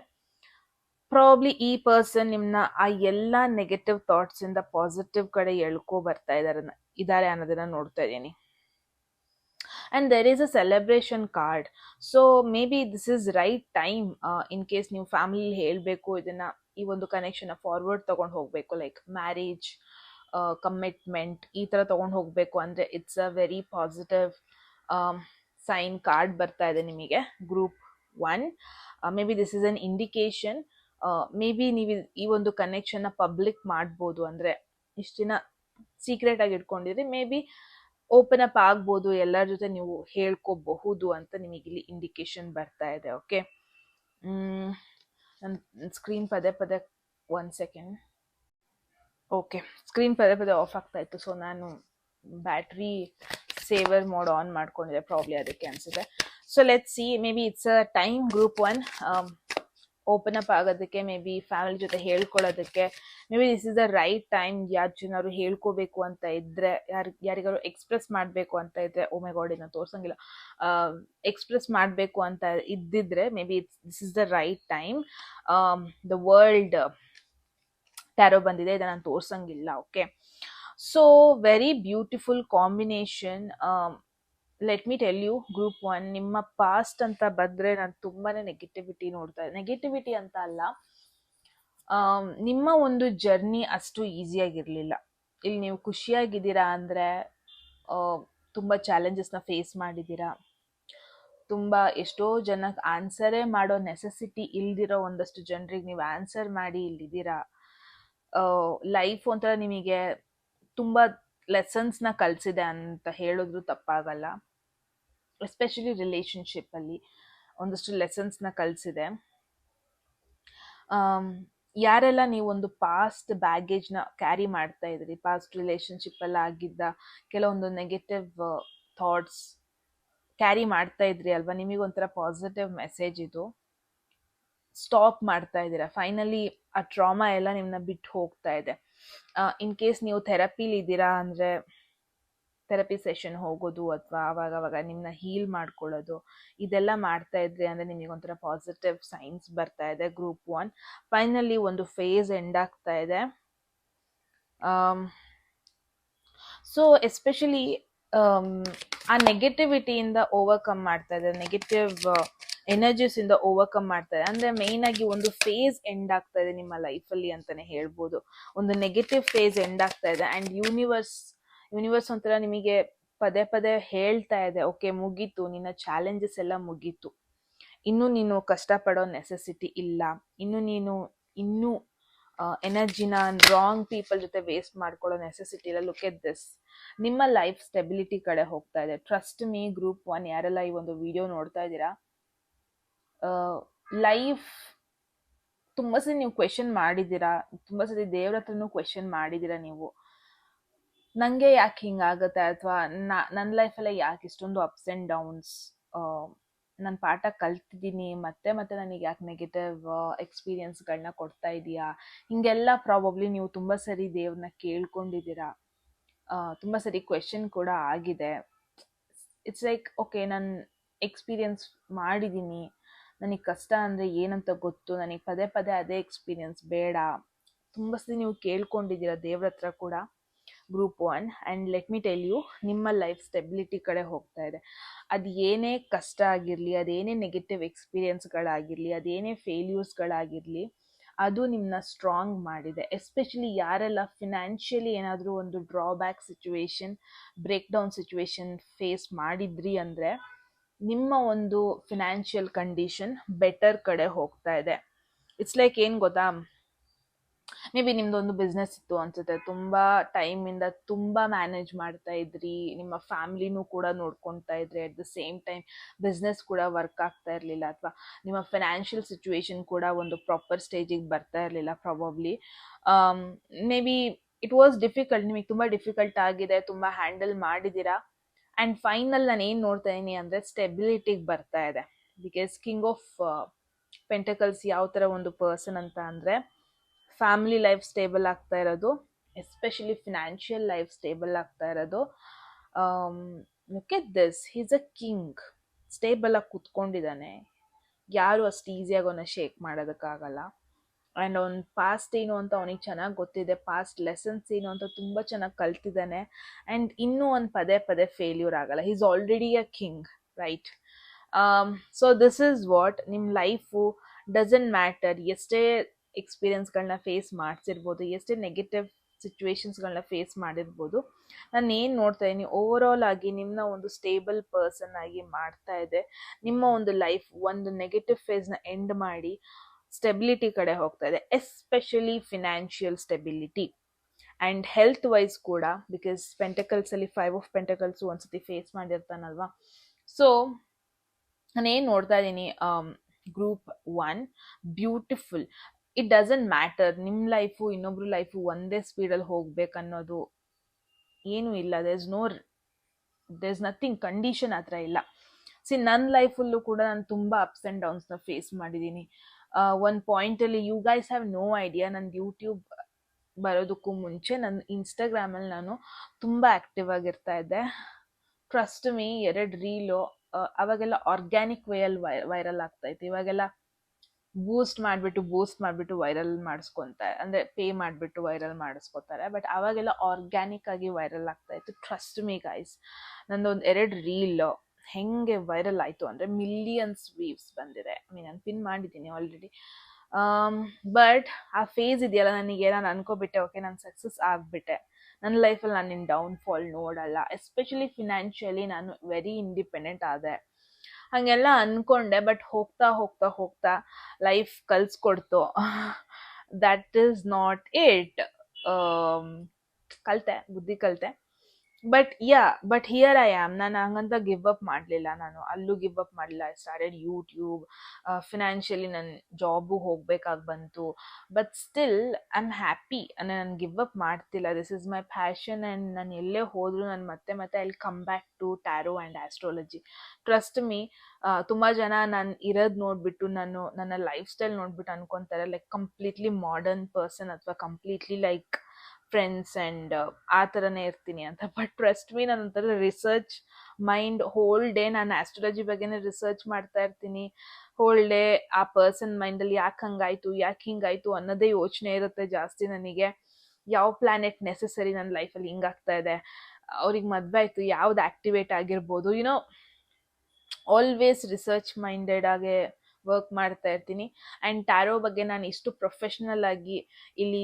ಪ್ರಾಬ್ಲಿ ಈ ಪರ್ಸನ್ ನಿಮ್ಮನ್ನ ಆ ಎಲ್ಲ ನೆಗೆಟಿವ್ ಥಾಟ್ಸಿಂದ ಪಾಸಿಟಿವ್ ಕಡೆ ಎಳ್ಕೊ ಬರ್ತಾ ಇದ್ದಾರೆ ಅನ್ನೋದನ್ನ ನೋಡ್ತಾ ಇದ್ದೀನಿ. And there is a celebration card. So may be this is right time in case ನೀವು ಫ್ಯಾಮಿಲಿ ಹೇಳಬೇಕು ಇದನ್ನು, ಈ ಒಂದು ಕನೆಕ್ಷನ್ನ ಫಾರ್ವರ್ಡ್ ತೊಗೊಂಡು ಹೋಗಬೇಕು, ಲೈಕ್ ಮ್ಯಾರೇಜ್, ಕಮಿಟ್ಮೆಂಟ್ ಈ ಥರ ತೊಗೊಂಡು ಹೋಗಬೇಕು ಅಂದರೆ it's a very positive sign card ಬರ್ತಾ ಇದೆ ನಿಮಗೆ group 1. Maybe this is an indication. Maybe ನೀವು ಈ ಒಂದು ಕನೆಕ್ಷನ್ನ ಪಬ್ಲಿಕ್ ಮಾಡ್ಬೋದು, ಅಂದರೆ ಇಷ್ಟು ದಿನ ಸೀಕ್ರೆಟ್ ಆಗಿ ಇಟ್ಕೊಂಡಿದ್ರೆ ಮೇ ಬಿ ಓಪನ್ ಅಪ್ ಆಗ್ಬೋದು, ಎಲ್ಲರ ಜೊತೆ ನೀವು ಹೇಳ್ಕೋಬಹುದು ಅಂತ ನಿಮಗಿಲ್ಲಿ ಇಂಡಿಕೇಶನ್ ಬರ್ತಾ ಇದೆ. ಓಕೆ, ನನ್ನ ಸ್ಕ್ರೀನ್ ಪದೇ 1 ಸೆಕೆಂಡ್. ಓಕೆ, ಸ್ಕ್ರೀನ್ ಪದೇ ಆಫ್ ಆಗ್ತಾ ಇತ್ತು. ಸೊ ನಾನು ಬ್ಯಾಟ್ರಿ ಸೇವರ್ ಮೋಡ್ ಆನ್ ಮಾಡ್ಕೊಂಡಿದೆ, ಪ್ರಾಬ್ಲಿ ಅದಕ್ಕೆ ಅನ್ಸುತ್ತೆ. So let's see, maybe it's a time group 1 open up ಆಗೋದಕ್ಕೆ, ಮೇ ಬಿ ಫ್ಯಾಮಿಲಿ ಜೊತೆ ಹೇಳ್ಕೊಳ್ಳೋದಕ್ಕೆ. Maybe this is the right time. ಯಾರು ಜನರು ಹೇಳ್ಕೋಬೇಕು ಅಂತ ಇದ್ರೆ, ಯಾರಿಗಾರು ಎಕ್ಸ್ಪ್ರೆಸ್ ಮಾಡಬೇಕು ಅಂತ ಇದ್ರೆ, ಓ ಮೈ ಗಾಡ್ ಇದನ್ನ ತೋರ್ಸಂಗಿಲ್ಲ, ಎಕ್ಸ್ಪ್ರೆಸ್ ಮಾಡಬೇಕು ಅಂತ ಇದ್ದಿದ್ರೆ maybe this is the right time. The world tarot ಬಂದಿದೆ, ಇದನ್ನ ನಾನು ತೋರ್ಸಂಗಿಲ್ಲ. Okay, so very beautiful combination. Let me tell you, group 1 ನಿಮ್ಮ ಪಾಸ್ಟ್ ಅಂತ ಬಂದರೆ ನಾನು ತುಂಬಾ ನೆಗೆಟಿವಿಟಿ ನೋಡ್ತಾ ಇದ್ದೆ. ನೆಗೆಟಿವಿಟಿ ಅಂತ ಅಲ್ಲ, ನಿಮ್ಮ ಒಂದು ಜರ್ನಿ ಅಷ್ಟು ಈಸಿಯಾಗಿರಲಿಲ್ಲ. ಇಲ್ಲಿ ನೀವು ಖುಷಿಯಾಗಿದ್ದೀರಾ ಅಂದರೆ ತುಂಬ ಚಾಲೆಂಜಸ್ನ ಫೇಸ್ ಮಾಡಿದ್ದೀರಾ, ತುಂಬ ಎಷ್ಟೋ ಜನಕ್ಕೆ ಆನ್ಸರೇ ಮಾಡೋ ನೆಸೆಸಿಟಿ ಇಲ್ದಿರೋ ಒಂದಷ್ಟು ಜನರಿಗೆ ನೀವು ಆನ್ಸರ್ ಮಾಡಿ ಇಲ್ಲಿದ್ದೀರಾ. ಲೈಫ್ ಒಂಥರ ನಿಮಗೆ ತುಂಬ ಲೆಸನ್ಸ್ನ ಕಲಿಸಿದೆ ಅಂತ ಹೇಳಿದ್ರು ತಪ್ಪಾಗಲ್ಲ. ಎಸ್ಪೆಷಲಿ ರಿಲೇಷನ್ಶಿಪ್ಪಲ್ಲಿ ಒಂದಷ್ಟು ಲೆಸನ್ಸ್ನ ಕಲಿಸಿದೆ. ಯಾರೆಲ್ಲ ನೀವೊಂದು ಪಾಸ್ಟ್ ಬ್ಯಾಗೇಜ್ನ ಕ್ಯಾರಿ ಮಾಡ್ತಾ ಇದ್ರಿ, ಪಾಸ್ಟ್ ರಿಲೇಷನ್ಶಿಪ್ಪಲ್ಲಿ ಆಗಿದ್ದ ಕೆಲವೊಂದು ನೆಗೆಟಿವ್ ಥಾಟ್ಸ್ ಕ್ಯಾರಿ ಮಾಡ್ತಾ ಇದ್ರಿ ಅಲ್ವಾ, ನಿಮಗೊಂಥರ ಪಾಸಿಟಿವ್ ಮೆಸೇಜ್ ಇದು. ಸ್ಟಾಪ್ ಮಾಡ್ತಾ ಇದ್ದೀರಾ, ಫೈನಲಿ ಆ ಟ್ರಾಮಾ ಎಲ್ಲ ನಿಮ್ಮನ್ನ ಬಿಟ್ಟು ಹೋಗ್ತಾ ಇದೆ. ಇನ್ ಕೇಸ್ ನೀವು ಥೆರಪಿಲಿ ಇದ್ದೀರಾ ಅಂದರೆ ಥೆರಪಿ ಸೆಷನ್ ಹೋಗೋದು ಅಥವಾ ಅವಾಗವಾಗ ನಿಮ್ಮನ್ನ ಹೀಲ್ ಮಾಡ್ಕೊಳ್ಳೋದು ಇದೆಲ್ಲ ಮಾಡ್ತಾ ಇದ್ರಿ ಅಂದರೆ ನಿಮಗೊಂಥರ ಪಾಸಿಟಿವ್ ಸೈನ್ಸ್ ಬರ್ತಾ ಇದೆ. ಗ್ರೂಪ್ 1 ಫೈನಲಿ ಒಂದು ಫೇಸ್ ಎಂಡ್ ಆಗ್ತಾ ಇದೆ. ಸೊ ಎಸ್ಪೆಷಲಿ ಆ ನೆಗೆಟಿವಿಟಿಯಿಂದ ಓವರ್ಕಮ್ ಮಾಡ್ತಾ ಇದೆ, ನೆಗೆಟಿವ್ ಎನರ್ಜೀಸ್ ಇಂದ ಓವರ್ಕಮ್ ಮಾಡ್ತಾ ಇದೆ. ಅಂದರೆ ಮೇಯ್ನಾಗಿ ಒಂದು ಫೇಸ್ ಎಂಡ್ ಆಗ್ತಾ ಇದೆ ನಿಮ್ಮ ಲೈಫಲ್ಲಿ ಅಂತಲೇ ಹೇಳ್ಬೋದು. ಒಂದು ನೆಗೆಟಿವ್ ಫೇಸ್ ಎಂಡ್ ಆಗ್ತಾ ಇದೆ. ಆ್ಯಂಡ್ ಯೂನಿವರ್ಸ್ ಒಂಥರ ನಿಮಗೆ ಪದೇ ಹೇಳ್ತಾ ಇದೆ, ಓಕೆ ಮುಗೀತು, ನಿನ್ನ ಚಾಲೆಂಜಸ್ ಎಲ್ಲ ಮುಗೀತು, ಇನ್ನೂ ನೀನು ಕಷ್ಟಪಡೋ ನೆಸೆಸಿಟಿ ಇಲ್ಲ, ಇನ್ನೂ ಎನರ್ಜಿನ ರಾಂಗ್ ಪೀಪಲ್ ಜೊತೆ ವೇಸ್ಟ್ ಮಾಡ್ಕೊಳ್ಳೋ ನೆಸೆಸಿಟಿ ಇಲ್ಲ. ಲುಕ್ ಎಟ್ ದಿಸ್, ನಿಮ್ಮ ಲೈಫ್ ಸ್ಟೆಬಿಲಿಟಿ ಕಡೆ ಹೋಗ್ತಾ ಇದೆ. ಟ್ರಸ್ಟ್ ಮೀ ಗ್ರೂಪ್ 1 ಯಾರೆಲ್ಲ ಈ ಒಂದು ವಿಡಿಯೋ ನೋಡ್ತಾ ಇದ್ದೀರಾ, ಲೈಫ್ ತುಂಬ ಸತಿ ನೀವು ಕ್ವೆಶನ್ ಮಾಡಿದ್ದೀರಾ, ತುಂಬ ಸತಿ ದೇವ್ರ ಹತ್ರನೂ ಕ್ವೆಶನ್ ಮಾಡಿದ್ದೀರಾ. ನೀವು ನನಗೆ ಯಾಕೆ ಹಿಂಗಾಗುತ್ತೆ, ಅಥವಾ ನನ್ನ ಲೈಫಲ್ಲೇ ಯಾಕೆ ಇಷ್ಟೊಂದು ಅಪ್ಸ್ ಆ್ಯಂಡ್ ಡೌನ್ಸ್, ನಾನು ಪಾಠ ಕಲ್ತಿದ್ದೀನಿ ಮತ್ತೆ ಮತ್ತೆ ನನಗೆ ಯಾಕೆ ನೆಗೆಟಿವ್ ಎಕ್ಸ್ಪೀರಿಯನ್ಸ್ಗಳನ್ನ ಕೊಡ್ತಾ ಇದೆಯಾ, ಹಿಂಗೆಲ್ಲ ಪ್ರಾಬಬ್ಲಿ ನೀವು ತುಂಬ ಸರಿ ದೇವ್ರನ್ನ ಕೇಳ್ಕೊಂಡಿದ್ದೀರಾ, ತುಂಬ ಸರಿ ಕ್ವೆಶನ್ ಕೂಡ ಆಗಿದೆ. ಇಟ್ಸ್ ಲೈಕ್ ಓಕೆ, ನಾನು ಎಕ್ಸ್ಪೀರಿಯನ್ಸ್ ಮಾಡಿದ್ದೀನಿ, ನನಗೆ ಕಷ್ಟ ಅಂದರೆ ಏನಂತ ಗೊತ್ತು, ನನಗೆ ಪದೇ ಪದೇ ಅದೇ ಎಕ್ಸ್ಪೀರಿಯನ್ಸ್ ಬೇಡ, ತುಂಬ ಸರಿ ನೀವು ಕೇಳ್ಕೊಂಡಿದ್ದೀರಾ ದೇವ್ರ ಹತ್ರ ಕೂಡ. Group 1 and let me tell you, ನಿಮ್ಮ ಲೈಫ್ ಸ್ಟೆಬಿಲಿಟಿ ಕಡೆ ಹೋಗ್ತಾ ಇದೆ. ಅದು ಏನೇ ಕಷ್ಟ ಆಗಿರಲಿ, ಅದೇನೇ ನೆಗೆಟಿವ್ ಎಕ್ಸ್ಪೀರಿಯನ್ಸ್ಗಳಾಗಿರಲಿ, ಅದೇನೇ ಫೇಲ್ಯೂರ್ಸ್ಗಳಾಗಿರಲಿ, ಅದು ನಿಮ್ಮನ್ನ ಸ್ಟ್ರಾಂಗ್ ಮಾಡಿದೆ. ಎಸ್ಪೆಷಲಿ ಯಾರೆಲ್ಲ ಫಿನಾನ್ಷಿಯಲಿ ಏನಾದರೂ ಒಂದು drawback situation, break down situation face ಮಾಡಿದ್ರಿ ಅಂದರೆ ನಿಮ್ಮ ಒಂದು ಫಿನಾನ್ಷಿಯಲ್ ಕಂಡೀಷನ್ ಬೆಟರ್ ಕಡೆ ಹೋಗ್ತಾ ಇದೆ. ಇಟ್ಸ್ ಲೈಕ್ ಏನು ಗೊತ್ತಾ, ಮೇ ಬಿ ನಿಮ್ದೊಂದು ಬಿಸ್ನೆಸ್ ಇತ್ತು ಅನ್ಸುತ್ತೆ, ತುಂಬ ಟೈಮಿಂದ ತುಂಬ ಮ್ಯಾನೇಜ್ ಮಾಡ್ತಾ ಇದ್ರಿ, ನಿಮ್ಮ ಫ್ಯಾಮ್ಲಿನೂ ಕೂಡ ನೋಡ್ಕೊತಾ ಇದ್ರಿ, at the same time business ಕೂಡ ವರ್ಕ್ ಆಗ್ತಾ ಇರಲಿಲ್ಲ, ಅಥವಾ ನಿಮ್ಮ ಫಿನಾನ್ಷಿಯಲ್ ಸಿಚುವೇಶನ್ ಕೂಡ ಒಂದು ಪ್ರಾಪರ್ ಸ್ಟೇಜಿಗೆ ಬರ್ತಾ ಇರಲಿಲ್ಲ probably. May be it was difficult, ನಿಮಗೆ ತುಂಬ ಡಿಫಿಕಲ್ಟ್ ಆಗಿದೆ, ತುಂಬ ಹ್ಯಾಂಡಲ್ ಮಾಡಿದ್ದೀರಾ. ಆ್ಯಂಡ್ ಫೈನಲ್ ನಾನು ಏನು ನೋಡ್ತಾ ಇದ್ದೀನಿ ಅಂದರೆ ಸ್ಟೆಬಿಲಿಟಿಗೆ ಬರ್ತಾ ಇದೆ. ಬಿಕಾಸ್ ಕಿಂಗ್ ಆಫ್ ಪೆಂಟಕಲ್ಸ್ ಯಾವ ಥರ ಒಂದು ಪರ್ಸನ್ ಅಂತ ಅಂದರೆ, ಫ್ಯಾಮಿಲಿ ಲೈಫ್ ಸ್ಟೇಬಲ್ ಆಗ್ತಾ ಇರೋದು, ಎಸ್ಪೆಷಲಿ ಫಿನಾನ್ಷಿಯಲ್ ಲೈಫ್ ಸ್ಟೇಬಲ್ ಆಗ್ತಾ ಇರೋದು. Look at this, he's a king, stable ಆಗಿ ಕೂತ್ಕೊಂಡಿದ್ದಾನೆ, ಯಾರು ಅಷ್ಟು ಈಸಿಯಾಗಿ ಅವನ್ನ ಶೇಕ್ ಮಾಡೋದಕ್ಕಾಗಲ್ಲ. ಆ್ಯಂಡ್ ಅವ್ನ ಪಾಸ್ಟ್ ಏನು ಅಂತ ಅವನಿಗೆ ಚೆನ್ನಾಗಿ ಗೊತ್ತಿದೆ, ಪಾಸ್ಟ್ ಲೆಸನ್ಸ್ ಏನು ಅಂತ ತುಂಬ ಚೆನ್ನಾಗಿ ಕಲ್ತಿದ್ದಾನೆ. ಆ್ಯಂಡ್ ಇನ್ನೂ ಒಂದು ಪದೇ ಪದೇ ಫೇಲ್ಯೂರ್ ಆಗಲ್ಲ, he's already a king, right? So this is what ನಿಮ್ಮ ಲೈಫು ಡಸಂಟ್ ಮ್ಯಾಟರ್, ಎಷ್ಟೇ ಎಕ್ಸ್ಪೀರಿಯನ್ಸ್ಗಳನ್ನ ಫೇಸ್ ಮಾಡ್ತಿರ್ಬೋದು, ಎಷ್ಟೇ ನೆಗೆಟಿವ್ ಸಿಚುವೇಶನ್ಸ್ಗಳನ್ನ ಫೇಸ್ ಮಾಡಿರ್ಬೋದು, ನಾನು ಏನು ನೋಡ್ತಾ ಇದ್ದೀನಿ ಓವರ್ ಆಲ್ ಆಗಿ ನಿಮ್ಮನ್ನ ಒಂದು ಸ್ಟೇಬಲ್ ಪರ್ಸನ್ ಆಗಿ ಮಾಡ್ತಾ ಇದೆ. ನಿಮ್ಮ ಒಂದು ಲೈಫ್ ಒಂದು ನೆಗೆಟಿವ್ ಫೇಸ್ನ ಎಂಡ್ ಮಾಡಿ ಸ್ಟೆಬಿಲಿಟಿ ಕಡೆ ಹೋಗ್ತಾ ಇದೆ, especially financial stability. And health wise ಕೂಡ, ಬಿಕಾಸ್ ಪೆಂಟಕಲ್ಸಲ್ಲಿ 5 ಆಫ್ ಪೆಂಟಕಲ್ಸು ಒಂದ್ಸತಿ ಫೇಸ್ ಮಾಡಿರ್ತಾನಲ್ವಾ. ಸೊ ನಾನೇನು ನೋಡ್ತಾ ಇದ್ದೀನಿ, group 1 beautiful. It doesn't matter ನಿಮ್ಮ ಲೈಫು ಇನ್ನೊಬ್ರು ಲೈಫು ಒಂದೇ ಸ್ಪೀಡಲ್ಲಿ ಹೋಗ್ಬೇಕನ್ನೋದು ಏನೂ ಇಲ್ಲ. ದೇರ್ಸ್ ನಥಿಂಗ್, ಕಂಡೀಷನ್ ಆ ಥರ ಇಲ್ಲ. ನನ್ನ ಲೈಫಲ್ಲೂ ಕೂಡ ನಾನು ತುಂಬ ಅಪ್ಸ್ ಆ್ಯಂಡ್ ಡೌನ್ಸ್ನ ಫೇಸ್ ಮಾಡಿದ್ದೀನಿ. ಒಂದು ಪಾಯಿಂಟಲ್ಲಿ you guys have no idea, ನಂದು ಯೂಟ್ಯೂಬ್ ಬರೋದಕ್ಕೂ ಮುಂಚೆ ನನ್ನ ಇನ್ಸ್ಟಾಗ್ರಾಮಲ್ಲಿ ನಾನು ತುಂಬ ಆ್ಯಕ್ಟಿವ್ ಆಗಿರ್ತಾ ಇದ್ದೆ. ಟ್ರಸ್ಟ್ ಮೀ, 2 ರೀಲು ಅವಾಗೆಲ್ಲ ಆರ್ಗ್ಯಾನಿಕ್ ವೇಯಲ್ಲಿ ವೈರಲ್ ಆಗ್ತಾಯಿತ್ತು. ಇವಾಗೆಲ್ಲ ಬೂಸ್ಟ್ ಮಾಡಿಬಿಟ್ಟು ವೈರಲ್ ಮಾಡಿಸ್ಕೊತಾರೆ, ಅಂದರೆ ಪೇ ಮಾಡಿಬಿಟ್ಟು ವೈರಲ್ ಮಾಡಿಸ್ಕೊತಾರೆ. ಬಟ್ ಆವಾಗೆಲ್ಲ ಆರ್ಗ್ಯಾನಿಕ್ ಆಗಿ ವೈರಲ್ ಆಗ್ತಾಯಿತ್ತು. ಟ್ರಸ್ಟ್ ಮೀ ಗೈಸ್, ನಂದೊಂದು 2 ರೀಲ್ ಹೆಂಗೆ ವೈರಲ್ ಆಯಿತು ಅಂದರೆ ಮಿಲಿಯನ್ಸ್ ವ್ಯೂಸ್ ಬಂದಿದೆ. ನಾನು ಪಿನ್ ಮಾಡಿದ್ದೀನಿ ಆಲ್ರೆಡಿ. ಬಟ್ ಆ ಫೇಸ್ ಇದೆಯಲ್ಲ, ನನಗೆ ನಾನು ಅನ್ಕೋಬಿಟ್ಟೆ ಓಕೆ ನಾನು ಸಕ್ಸಸ್ ಆಗಿಬಿಟ್ಟೆ, ನನ್ನ ಲೈಫಲ್ಲಿ ನಾನು ನಿನ್ನ ಡೌನ್ಫಾಲ್ ನೋಡಲ್ಲ. ಎಸ್ಪೆಷಲಿ ಫಿನಾನ್ಷಿಯಲಿ ನಾನು ವೆರಿ ಇಂಡಿಪೆಂಡೆಂಟ್ ಆದೆ, ಹಾಗೆಲ್ಲ ಅಂದ್ಕೊಂಡೆ. ಬಟ್ ಹೋಗ್ತಾ ಹೋಗ್ತಾ ಹೋಗ್ತಾ ಲೈಫ್ ಕಲಿಸ್ಕೊಡ್ತು, ದಟ್ ಈಸ್ ನಾಟ್ ಇಟ್. ಬುದ್ಧಿ ಕಲಿತೆ. But here I am. ನಾನು ಹಂಗಂತ ಗಿವ್ ಅಪ್ ಮಾಡಲಿಲ್ಲ, ನಾನು ಅಲ್ಲೂ ಗಿವ್ ಅಪ್ ಮಾಡಲಿಲ್ಲ. I started YouTube. ಫಿನಾನ್ಷಿಯಲಿ ನನ್ನ ಜಾಬು ಹೋಗ್ಬೇಕಾಗಿ ಬಂತು, but still I am happy. ನಾನು ಗಿವ್ ಅಪ್ ಮಾಡ್ತಿಲ್ಲ. This is my passion. And ನಾನು ಎಲ್ಲೇ ಹೋದರೂ ನಾನು ಮತ್ತೆ I will come back to taro and astrology. Trust me, ತುಂಬ ಜನ ನಾನು ಇರೋದು ನೋಡಿಬಿಟ್ಟು, ನನ್ನ ಲೈಫ್ ಸ್ಟೈಲ್ ನೋಡಿಬಿಟ್ಟು ಅನ್ಕೊತಾರೆ ಲೈಕ್ ಕಂಪ್ಲೀಟ್ಲಿ ಮಾಡರ್ನ್ ಪರ್ಸನ್, ಅಥವಾ ಕಂಪ್ಲೀಟ್ಲಿ ಲೈಕ್ ಫ್ರೆಂಡ್ಸ್ ಆ್ಯಂಡ್ ಆ ಥರನೇ ಇರ್ತೀನಿ ಅಂತ. ಬಟ್ ಟ್ರಸ್ಟ್ ಮೀ, ನಾನು ಒಂಥರ ರಿಸರ್ಚ್ ಮೈಂಡ್. ಹೋಲ್ ಡೇ ನಾನು ಆಸ್ಟ್ರಾಲಜಿ ಬಗ್ಗೆನೇ ರಿಸರ್ಚ್ ಮಾಡ್ತಾ ಇರ್ತೀನಿ. ಹೋಲ್ ಡೇ ಆ ಪರ್ಸನ್ ಮೈಂಡಲ್ಲಿ ಯಾಕೆ ಹಂಗಾಯ್ತು, ಯಾಕೆ ಹಿಂಗಾಯ್ತು ಅನ್ನೋದೇ ಯೋಚನೆ ಇರುತ್ತೆ ಜಾಸ್ತಿ ನನಗೆ. ಯಾವ ಪ್ಲ್ಯಾನೆಟ್ ನೆಸೆಸರಿ ನನ್ನ ಲೈಫಲ್ಲಿ ಹಿಂಗಾಗ್ತಾ ಇದೆ, ಅವ್ರಿಗೆ ಮದುವೆ ಆಯಿತು, ಯಾವ್ದು ಆ್ಯಕ್ಟಿವೇಟ್ ಆಗಿರ್ಬೋದು, ಆಲ್ವೇಸ್ ರಿಸರ್ಚ್ ಮೈಂಡೆಡ್ ಆಗಿ ವರ್ಕ್ ಮಾಡ್ತಾ ಇರ್ತೀನಿ. ಆ್ಯಂಡ್ ಟ್ಯಾರೋ ಬಗ್ಗೆ ನಾನು ಇಷ್ಟು ಪ್ರೊಫೆಷ್ನಲ್ ಆಗಿ ಇಲ್ಲಿ